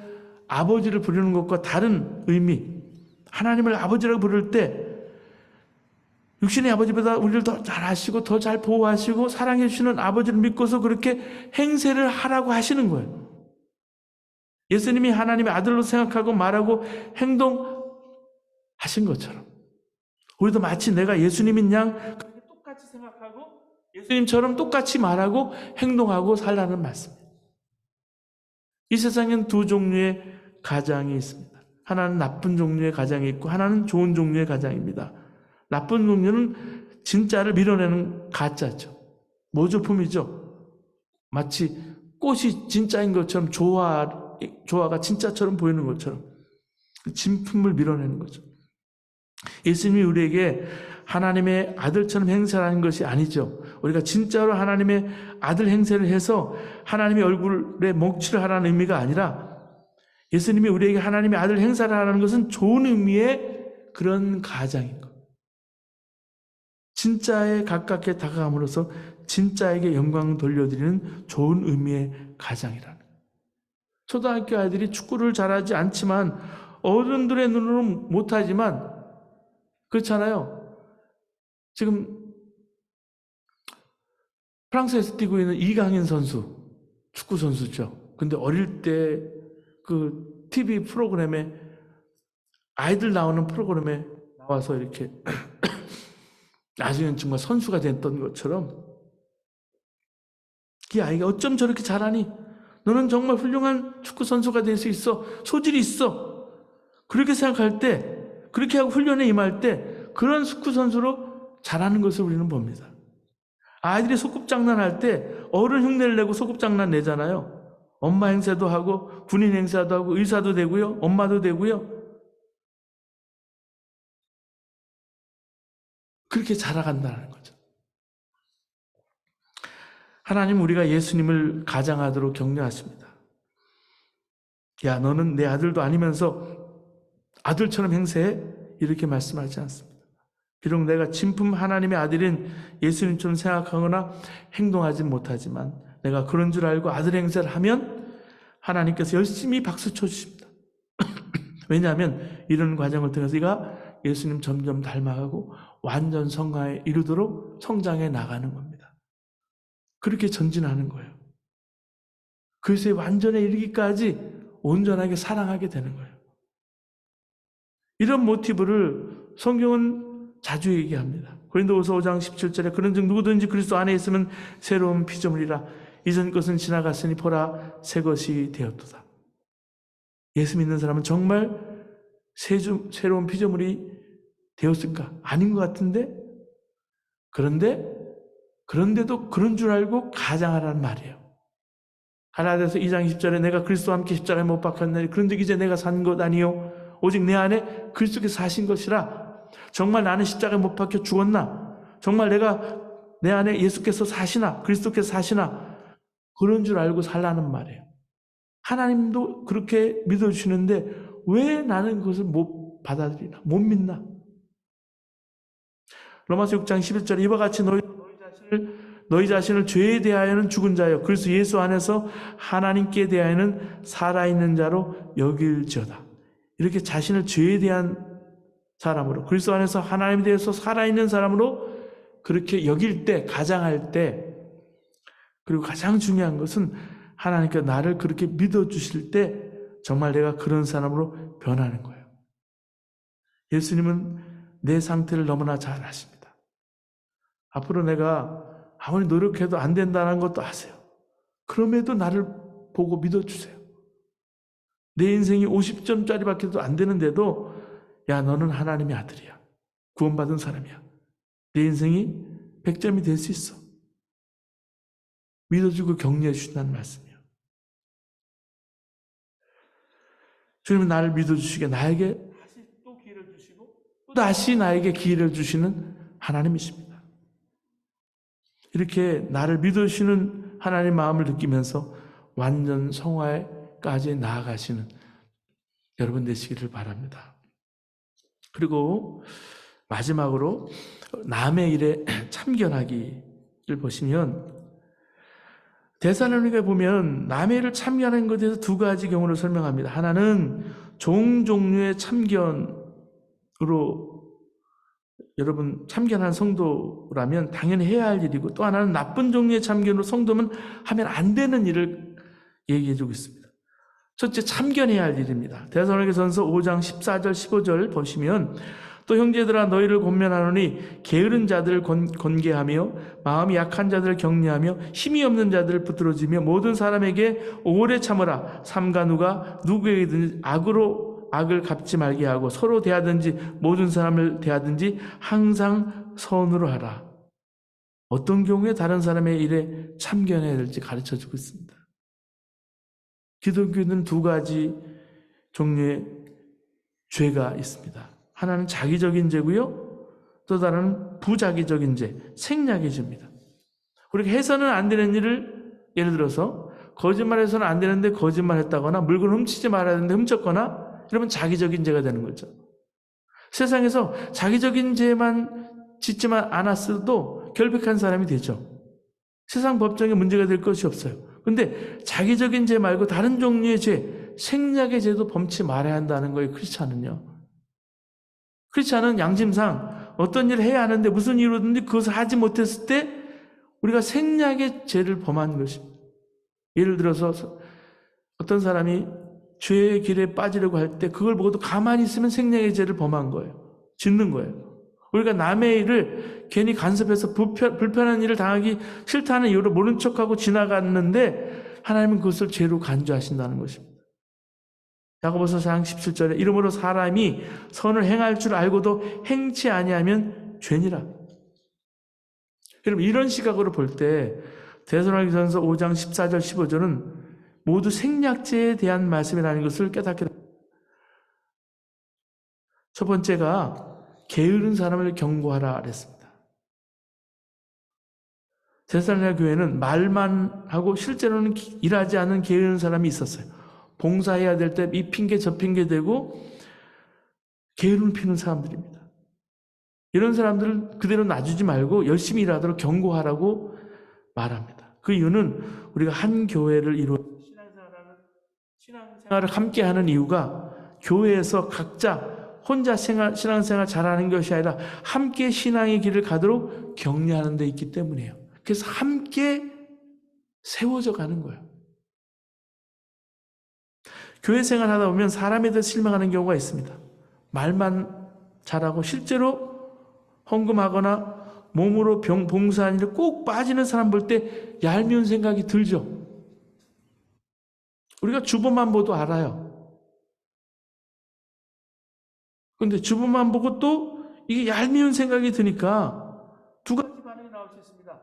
아버지를 부르는 것과 다른 의미, 하나님을 아버지라고 부를 때 육신의 아버지보다 우리를 더 잘 아시고 더 잘 보호하시고 사랑해 주시는 아버지를 믿고서 그렇게 행세를 하라고 하시는 거예요. 예수님이 하나님의 아들로 생각하고 말하고 행동하신 것처럼 우리도 마치 내가 예수님인 양 똑같이 생각하고 예수님처럼 똑같이 말하고 행동하고 살라는 말씀입니다. 이 세상엔 두 종류의 가장이 있습니다. 하나는 나쁜 종류의 가장이 있고 하나는 좋은 종류의 가장입니다. 나쁜 종류는 진짜를 밀어내는 가짜죠. 모조품이죠. 마치 꽃이 진짜인 것처럼 조화가 진짜처럼 보이는 것처럼 진품을 밀어내는 거죠. 예수님이 우리에게 하나님의 아들처럼 행세하는 것이 아니죠. 우리가 진짜로 하나님의 아들 행세를 해서 하나님의 얼굴에 먹칠을 하라는 의미가 아니라 예수님이 우리에게 하나님의 아들 행사를 하라는 것은 좋은 의미의 그런 가장인 것. 진짜에 가깝게 다가감으로써 진짜에게 영광 돌려드리는 좋은 의미의 가장이라는 거예요. 초등학교 아이들이 축구를 잘하지 않지만 어른들의 눈으로는 못하지만 그렇잖아요. 지금 프랑스에서 뛰고 있는 이강인 선수, 축구 선수죠. 근데 어릴 때 그 TV 프로그램에 아이들 나오는 프로그램에 나와서 이렇게 나중엔 정말 선수가 됐던 것처럼 이 아이가 어쩜 저렇게 잘하니? 너는 정말 훌륭한 축구 선수가 될 수 있어. 소질이 있어. 그렇게 생각할 때, 그렇게 하고 훈련에 임할 때 그런 축구 선수로 잘하는 것을 우리는 봅니다. 아이들이 소꿉장난할 때 어른 흉내를 내고 소꿉장난 내잖아요. 엄마 행세도 하고 군인 행세도 하고 의사도 되고요. 엄마도 되고요. 그렇게 자라간다는 거죠. 하나님 우리가 예수님을 가장하도록 격려하십니다. 야, 너는 내 아들도 아니면서 아들처럼 행세해? 이렇게 말씀하지 않습니다. 비록 내가 진품 하나님의 아들인 예수님처럼 생각하거나 행동하지 못하지만 내가 그런 줄 알고 아들 행세를 하면 하나님께서 열심히 박수 쳐주십니다. 왜냐하면 이런 과정을 통해서 네가 예수님 점점 닮아가고 완전 성화에 이르도록 성장해 나가는 겁니다. 그렇게 전진하는 거예요. 그리스도의 완전에 이르기까지 온전하게 사랑하게 되는 거예요. 이런 모티브를 성경은 자주 얘기합니다. 고린도후서 5장 17절에 그런즉 누구든지 그리스도 안에 있으면 새로운 피조물이라 이전 것은 지나갔으니 보라 새 것이 되었도다. 예수 믿는 사람은 정말 새로운 피조물이 되었을까? 아닌 것 같은데? 그런데도 그런 줄 알고 가장하라는 말이에요. 갈라디아서 2장 20절에 내가 그리스도와 함께 십자가에 못 박혔나니 그런즉 이제 내가 산 것 아니요 오직 내 안에 그리스도께서 사신 것이라. 정말 나는 십자가에 못 박혀 죽었나? 정말 내 안에 예수께서 사시나? 그리스도께서 사시나? 그런 줄 알고 살라는 말이에요. 하나님도 그렇게 믿어주시는데 왜 나는 그것을 못 받아들이나? 못 믿나? 로마서 6장 11절에 이와 같이 너희 자신을 죄에 대하여는 죽은 자요 그리스도 예수 안에서 하나님께 대하여는 살아있는 자로 여길지어다. 이렇게 자신을 죄에 대한 사람으로 그리스도 안에서 하나님에 대해서 살아있는 사람으로 그렇게 여길 때, 가장할 때, 그리고 가장 중요한 것은 하나님께서 나를 그렇게 믿어주실 때 정말 내가 그런 사람으로 변하는 거예요. 예수님은 내 상태를 너무나 잘 아십니다. 앞으로 내가 아무리 노력해도 안 된다는 것도 아세요. 그럼에도 나를 보고 믿어주세요. 내 인생이 50점짜리밖에 안 되는데도 야, 너는 하나님의 아들이야. 구원받은 사람이야. 내 인생이 100점이 될 수 있어. 믿어주고 격려해 주신다는 말씀이에요. 주님은 나를 믿어주시게 나에게 다시 또 기회를 주시고 또 다시 나에게 기회를 주시는 하나님이십니다. 이렇게 나를 믿어주시는 하나님의 마음을 느끼면서 완전 성화에까지 나아가시는 여러분 되시기를 바랍니다. 그리고 마지막으로 남의 일에 참견하기를 보시면 데살로니가에 보면 남의 일을 참견하는 것에 대해서 두 가지 경우를 설명합니다. 하나는 종류의 참견으로 여러분 참견한 성도라면 당연히 해야 할 일이고 또 하나는 나쁜 종류의 참견으로 성도면 하면 안 되는 일을 얘기해 주고 있습니다. 첫째, 참견해야 할 일입니다. 데살로니가전서 5장 14절 15절 보시면 또 형제들아 너희를 권면하노니 게으른 자들을 권계하며 마음이 약한 자들을 격려하며 힘이 없는 자들을 붙들어주며 모든 사람에게 오래 참으라. 삼가 누구에게든지 악으로 악을 갚지 말게 하고 서로 대하든지 모든 사람을 대하든지 항상 선으로 하라. 어떤 경우에 다른 사람의 일에 참견해야 될지 가르쳐주고 있습니다. 기독교는 두 가지 종류의 죄가 있습니다. 하나는 자기적인 죄고요. 또 다른 부자기적인 죄, 생략의 죄입니다. 우리가 해서는 안 되는 일을 예를 들어서 거짓말해서는 안 되는데 거짓말했다거나 물건 훔치지 말아야 되는데 훔쳤거나 이러면 자기적인 죄가 되는 거죠. 세상에서 자기적인 죄만 짓지만 않았어도 결백한 사람이 되죠. 세상 법정에 문제가 될 것이 없어요. 근데 자기적인 죄 말고 다른 종류의 죄, 생략의 죄도 범치 말아야 한다는 거예요. 크리스찬은요. 크리스찬은 양심상 어떤 일을 해야 하는데 무슨 이유로든지 그것을 하지 못했을 때 우리가 생략의 죄를 범한 것입니다. 예를 들어서 어떤 사람이 죄의 길에 빠지려고 할 때 그걸 보고도 가만히 있으면 생략의 죄를 범한 거예요. 짓는 거예요. 우리가 남의 일을 괜히 간섭해서 불편한 일을 당하기 싫다는 이유로 모른 척하고 지나갔는데 하나님은 그것을 죄로 간주하신다는 것입니다. 야고보서 4장 17절에 이러므로 사람이 선을 행할 줄 알고도 행치 아니하면 죄니라. 여러분 이런 시각으로 볼 때 데살로니가전서 5장 14절 15절은 모두 생략죄에 대한 말씀이라는 것을 깨닫게 됩니다. 첫 번째가 게으른 사람을 경고하라 그랬습니다. 데살로니가 교회는 말만 하고 실제로는 일하지 않은 게으른 사람이 있었어요. 봉사해야 될 때 이 핑계 저 핑계 대고 게으름 피는 사람들입니다. 이런 사람들을 그대로 놔주지 말고 열심히 일하도록 경고하라고 말합니다. 그 이유는 우리가 한 교회를 이루어 신앙생활을 함께하는 이유가 교회에서 각자 혼자 신앙생활 잘하는 것이 아니라 함께 신앙의 길을 가도록 격려하는 데 있기 때문이에요. 그래서 함께 세워져 가는 거예요. 교회 생활하다 보면 사람에 대해 실망하는 경우가 있습니다. 말만 잘하고 실제로 헌금하거나 몸으로 봉사하는 일에 꼭 빠지는 사람 볼 때 얄미운 생각이 들죠. 우리가 주보만 보도 알아요. 그런데 주보만 보고 또 이게 얄미운 생각이 드니까 두 가지 반응이 나올 수 있습니다.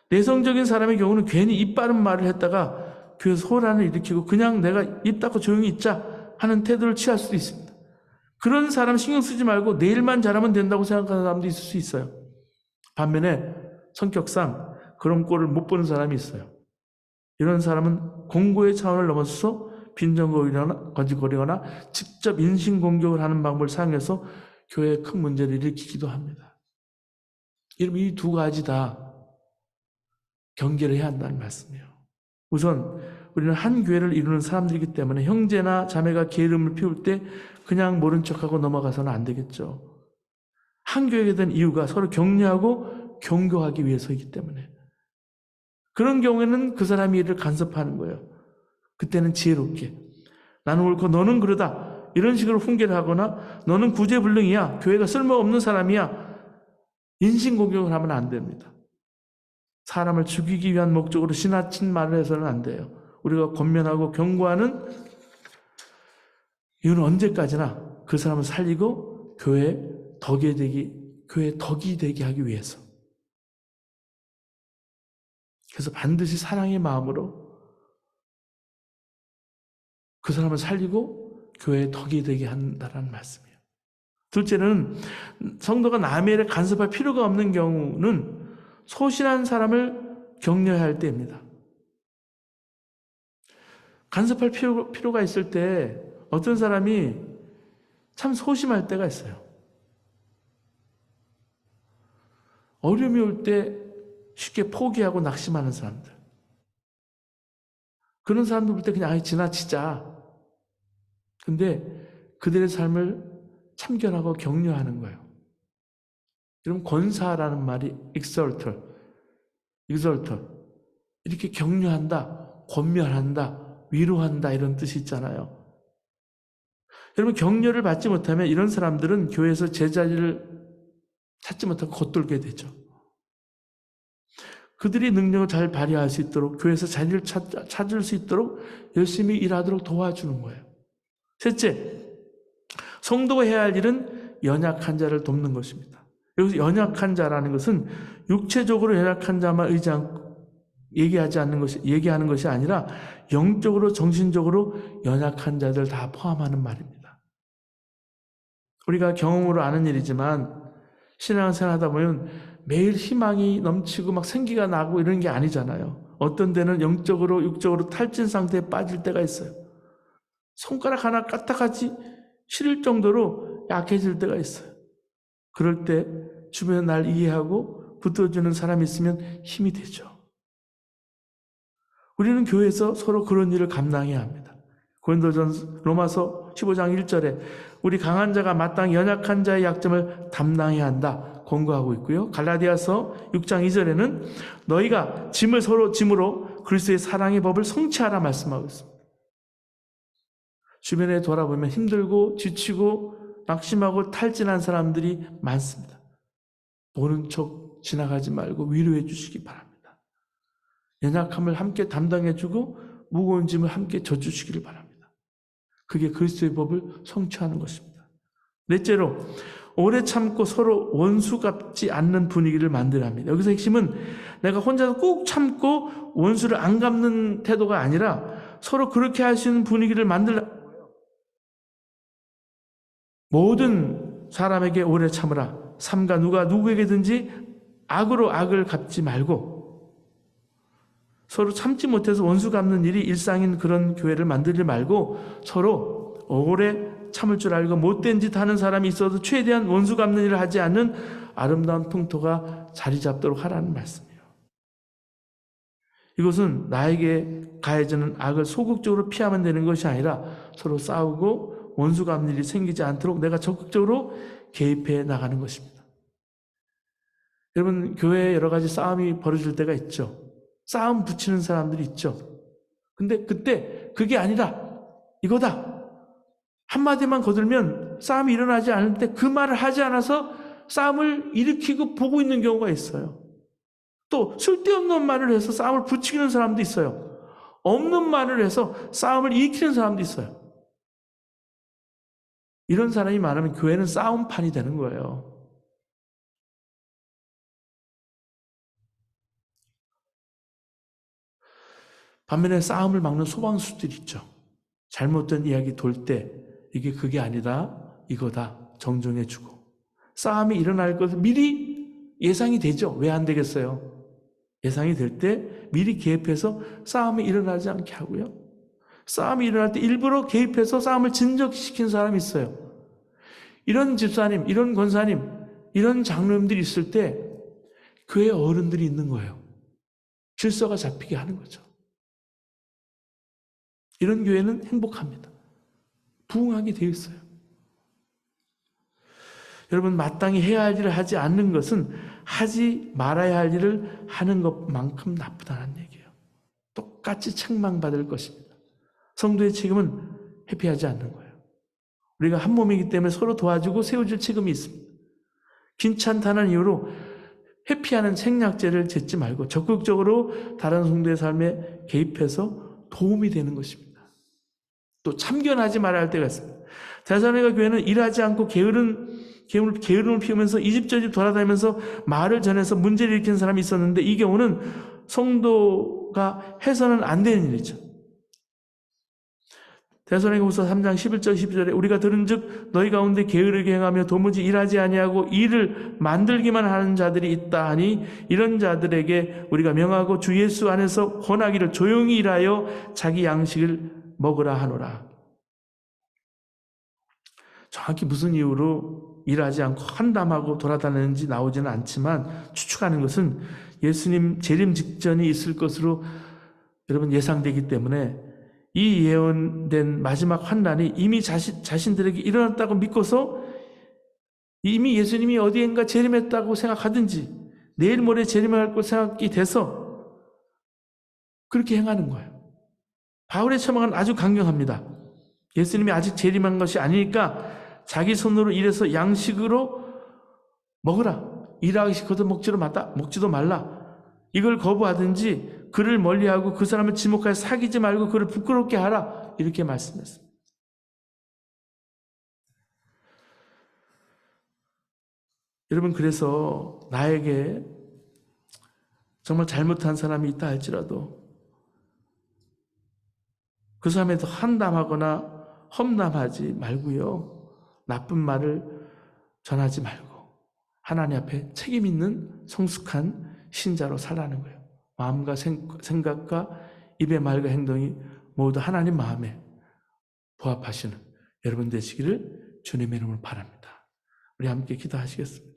내성적인 사람의 경우는 괜히 입 바른 말을 했다가 교회에서 소란을 일으키고 그냥 내가 입 닫고 조용히 있자 하는 태도를 취할 수도 있습니다. 그런 사람 신경 쓰지 말고 내일만 잘하면 된다고 생각하는 사람도 있을 수 있어요. 반면에 성격상 그런 꼴을 못 보는 사람이 있어요. 이런 사람은 공고의 차원을 넘어서서 빈정거리거나 직접 인신공격을 하는 방법을 사용해서 교회에 큰 문제를 일으키기도 합니다. 여러분 이 두 가지 다 경계를 해야 한다는 말씀이에요. 우선 우리는 한 교회를 이루는 사람들이기 때문에 형제나 자매가 게으름을 피울 때 그냥 모른 척하고 넘어가서는 안 되겠죠. 한 교회가 된 이유가 서로 격려하고 경고하기 위해서이기 때문에 그런 경우에는 그 사람의 일을 간섭하는 거예요. 그때는 지혜롭게 나는 옳고 너는 그러다 이런 식으로 훈계를 하거나 너는 구제불능이야 교회가 쓸모없는 사람이야 인신공격을 하면 안 됩니다. 사람을 죽이기 위한 목적으로 지나친 말을 해서는 안 돼요. 우리가 권면하고 경고하는 이유는 언제까지나 그 사람을 살리고 교회의 덕이 되게 하기 위해서. 그래서 반드시 사랑의 마음으로 그 사람을 살리고 교회의 덕이 되게 한다는 말씀이에요. 둘째는 성도가 남의 일에 간섭할 필요가 없는 경우는 소신한 사람을 격려해야 할 때입니다. 간섭할 필요가 있을 때 어떤 사람이 참 소심할 때가 있어요. 어려움이 올 때 쉽게 포기하고 낙심하는 사람들. 그런 사람들 볼 때 그냥 지나치자. 근데 그들의 삶을 참견하고 격려하는 거예요. 여러분 권사라는 말이 exalter 이렇게 격려한다, 권면한다, 위로한다 이런 뜻이 있잖아요. 여러분 격려를 받지 못하면 이런 사람들은 교회에서 제자리를 찾지 못하고 겉돌게 되죠. 그들이 능력을 잘 발휘할 수 있도록 교회에서 자리를 찾을 수 있도록 열심히 일하도록 도와주는 거예요. 셋째, 성도가 해야 할 일은 연약한 자를 돕는 것입니다. 여기서 연약한 자라는 것은 육체적으로 연약한 자만 얘기하는 것이 아니라 영적으로 정신적으로 연약한 자들 다 포함하는 말입니다. 우리가 경험으로 아는 일이지만 신앙생활 하다 보면 매일 희망이 넘치고 막 생기가 나고 이런 게 아니잖아요. 어떤 데는 영적으로 육적으로 탈진 상태에 빠질 때가 있어요. 손가락 하나 까딱하지 싫을 정도로 약해질 때가 있어요. 그럴 때 주변에 날 이해하고 붙어주는 사람이 있으면 힘이 되죠. 우리는 교회에서 서로 그런 일을 감당해야 합니다. 고린도전 로마서 15장 1절에 우리 강한 자가 마땅히 연약한 자의 약점을 담당해야 한다 권고하고 있고요. 갈라디아서 6장 2절에는 너희가 짐을 서로 짐으로 그리스도의 사랑의 법을 성취하라 말씀하고 있습니다. 주변에 돌아보면 힘들고 지치고 낙심하고 탈진한 사람들이 많습니다. 모른 척 지나가지 말고 위로해 주시기 바랍니다. 연약함을 함께 담당해주고 무거운 짐을 함께 져주시기를 바랍니다. 그게 그리스도의 법을 성취하는 것입니다. 넷째로 오래 참고 서로 원수 같지 않는 분위기를 만들어야 합니다. 여기서 핵심은 내가 혼자서 꾹 참고 원수를 안 갚는 태도가 아니라 서로 그렇게 할 수 있는 분위기를 만들라는 거예요. 모든 사람에게 오래 참으라. 삼가 누가 누구에게든지 악으로 악을 갚지 말고 서로 참지 못해서 원수 갚는 일이 일상인 그런 교회를 만들지 말고 서로 오래 참을 줄 알고 못된 짓 하는 사람이 있어도 최대한 원수 갚는 일을 하지 않는 아름다운 풍토가 자리 잡도록 하라는 말씀이에요. 이것은 나에게 가해지는 악을 소극적으로 피하면 되는 것이 아니라 서로 싸우고 원수 갚는 일이 생기지 않도록 내가 적극적으로 개입해 나가는 것입니다. 여러분, 교회에 여러 가지 싸움이 벌어질 때가 있죠. 싸움 붙이는 사람들이 있죠. 근데 그때 그게 아니라 이거다. 한마디만 거들면 싸움이 일어나지 않을 때 그 말을 하지 않아서 싸움을 일으키고 보고 있는 경우가 있어요. 또 쓸데없는 말을 해서 싸움을 부추기는 사람도 있어요. 없는 말을 해서 싸움을 일으키는 사람도 있어요. 이런 사람이 많으면 교회는 싸움판이 되는 거예요. 반면에 싸움을 막는 소방수들이 있죠. 잘못된 이야기 돌 때 이게 그게 아니다, 이거다 정정해주고 싸움이 일어날 것을 미리 예상이 되죠. 왜 안 되겠어요? 예상이 될 때 미리 개입해서 싸움이 일어나지 않게 하고요. 싸움이 일어날 때 일부러 개입해서 싸움을 진정시킨 사람이 있어요. 이런 집사님, 이런 권사님, 이런 장로님들이 있을 때 교회 어른들이 있는 거예요. 질서가 잡히게 하는 거죠. 이런 교회는 행복합니다. 부흥하게 되어 있어요. 여러분, 마땅히 해야 할 일을 하지 않는 것은 하지 말아야 할 일을 하는 것만큼 나쁘다는 얘기예요. 똑같이 책망받을 것입니다. 성도의 책임은 회피하지 않는 거예요. 우리가 한 몸이기 때문에 서로 도와주고 세워줄 책임이 있습니다. 괜찮다는 이유로 회피하는 생략죄를 짓지 말고 적극적으로 다른 성도의 삶에 개입해서 도움이 되는 것입니다. 또 참견하지 말아야 할 때가 있습니다. 데살로니가 교회는 일하지 않고 게으름을 피우면서 이 집 저 집 돌아다니면서 말을 전해서 문제를 일으키는 사람이 있었는데 이 경우는 성도가 해서는 안 되는 일이죠. 데살로니가후서 3장 11절 12절에 우리가 들은즉 너희 가운데 게으르게 행하며 도무지 일하지 아니하고 일을 만들기만 하는 자들이 있다 하니 이런 자들에게 우리가 명하고 주 예수 안에서 권하기를 조용히 일하여 자기 양식을 먹으라 하노라. 정확히 무슨 이유로 일하지 않고 한담하고 돌아다니는지 나오지는 않지만 추측하는 것은 예수님 재림 직전이 있을 것으로 여러분 예상되기 때문에 이 예언된 마지막 환난이 이미 자신들에게 일어났다고 믿고서 이미 예수님이 어디엔가 재림했다고 생각하든지 내일 모레 재림할 것 생각이 돼서 그렇게 행하는 거예요. 바울의 처방은 아주 강경합니다. 예수님이 아직 재림한 것이 아니니까 자기 손으로 일해서 양식으로 먹으라. 일하기 싫거든 먹지도 말라. 이걸 거부하든지 그를 멀리하고 그 사람을 지목하여 사귀지 말고 그를 부끄럽게 하라. 이렇게 말씀했습니다. 여러분, 그래서 나에게 정말 잘못한 사람이 있다 할지라도 그 사람에 더 한담하거나 험담하지 말고요. 나쁜 말을 전하지 말고 하나님 앞에 책임 있는 성숙한 신자로 살라는 거예요. 마음과 생각과 입의 말과 행동이 모두 하나님 마음에 부합하시는 여러분 되시기를 주님의 이름으로 바랍니다. 우리 함께 기도하시겠습니다.